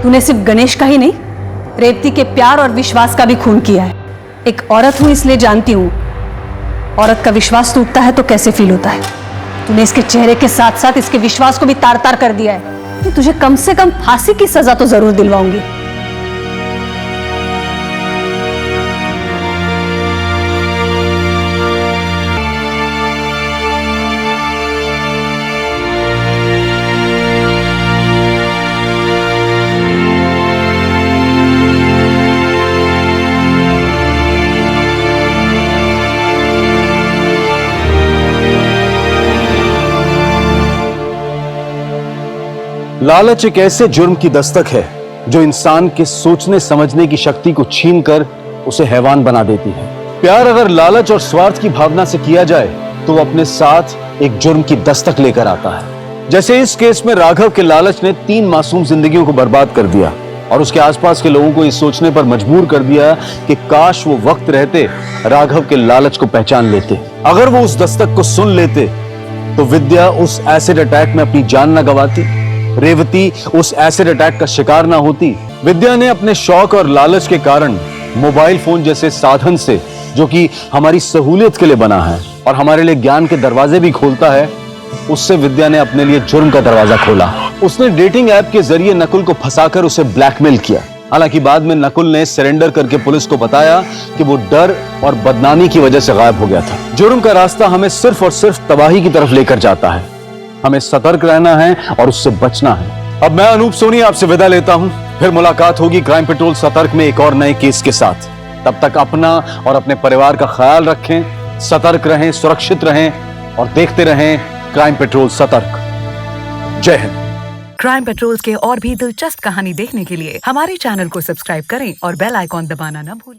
तूने सिर्फ गणेश का ही नहीं, रेवती के प्यार और विश्वास का भी खून किया है। एक औरत हूं इसलिए जानती हूं औरत का विश्वास टूटता है तो कैसे फील होता है। तूने इसके चेहरे के साथ साथ इसके विश्वास को भी तार तार कर दिया है। तुझे कम से कम फांसी की सजा तो जरूर दिलवाऊंगी। लालच एक ऐसे जुर्म की दस्तक है जो इंसान के सोचने समझने की शक्ति को छीनकर उसे हैवान बना देती है। प्यार अगर लालच और स्वार्थ की भावना से किया जाए तो वो अपने साथ एक जुर्म की दस्तक लेकर आता है। जैसे इस केस में राघव के लालच ने 3 मासूम जिंदगियों को बर्बाद कर दिया और उसके आसपास के लोगों को इस सोचने पर मजबूर कर दिया कि काश वो वक्त रहते राघव के लालच को पहचान लेते। अगर वो उस दस्तक को सुन लेते तो विद्या उस एसिड अटैक में अपनी जान न गंवाती, रेवती उस एसिड अटैक का शिकार ना होती। विद्या ने अपने शौक और लालच के कारण मोबाइल फोन जैसे साधन से, जो कि हमारी सहूलियत के लिए बना है और हमारे लिए ज्ञान के दरवाजे भी खोलता है, उससे विद्या ने अपने लिए जुर्म का दरवाजा खोला। उसने डेटिंग ऐप के जरिए नकुल को फंसाकर उसे ब्लैकमेल किया। हालांकि बाद में नकुल ने सरेंडर करके पुलिस को बताया कि वो डर और बदनामी की वजह से गायब हो गया था। जुर्म का रास्ता हमें सिर्फ और सिर्फ तबाही की तरफ लेकर जाता है। हमें सतर्क रहना है और उससे बचना है। अब मैं अनूप सोनी आपसे विदा लेता हूं। फिर मुलाकात होगी क्राइम पेट्रोल सतर्क में एक और नए केस के साथ। तब तक अपना और अपने परिवार का ख्याल रखें, सतर्क रहें, सुरक्षित रहें और देखते रहें क्राइम पेट्रोल सतर्क। जय हिंद। क्राइम पेट्रोल के और भी दिलचस्प कहानी देखने के लिए हमारे चैनल को सब्सक्राइब करें और बेल आइकॉन दबाना न भूलें।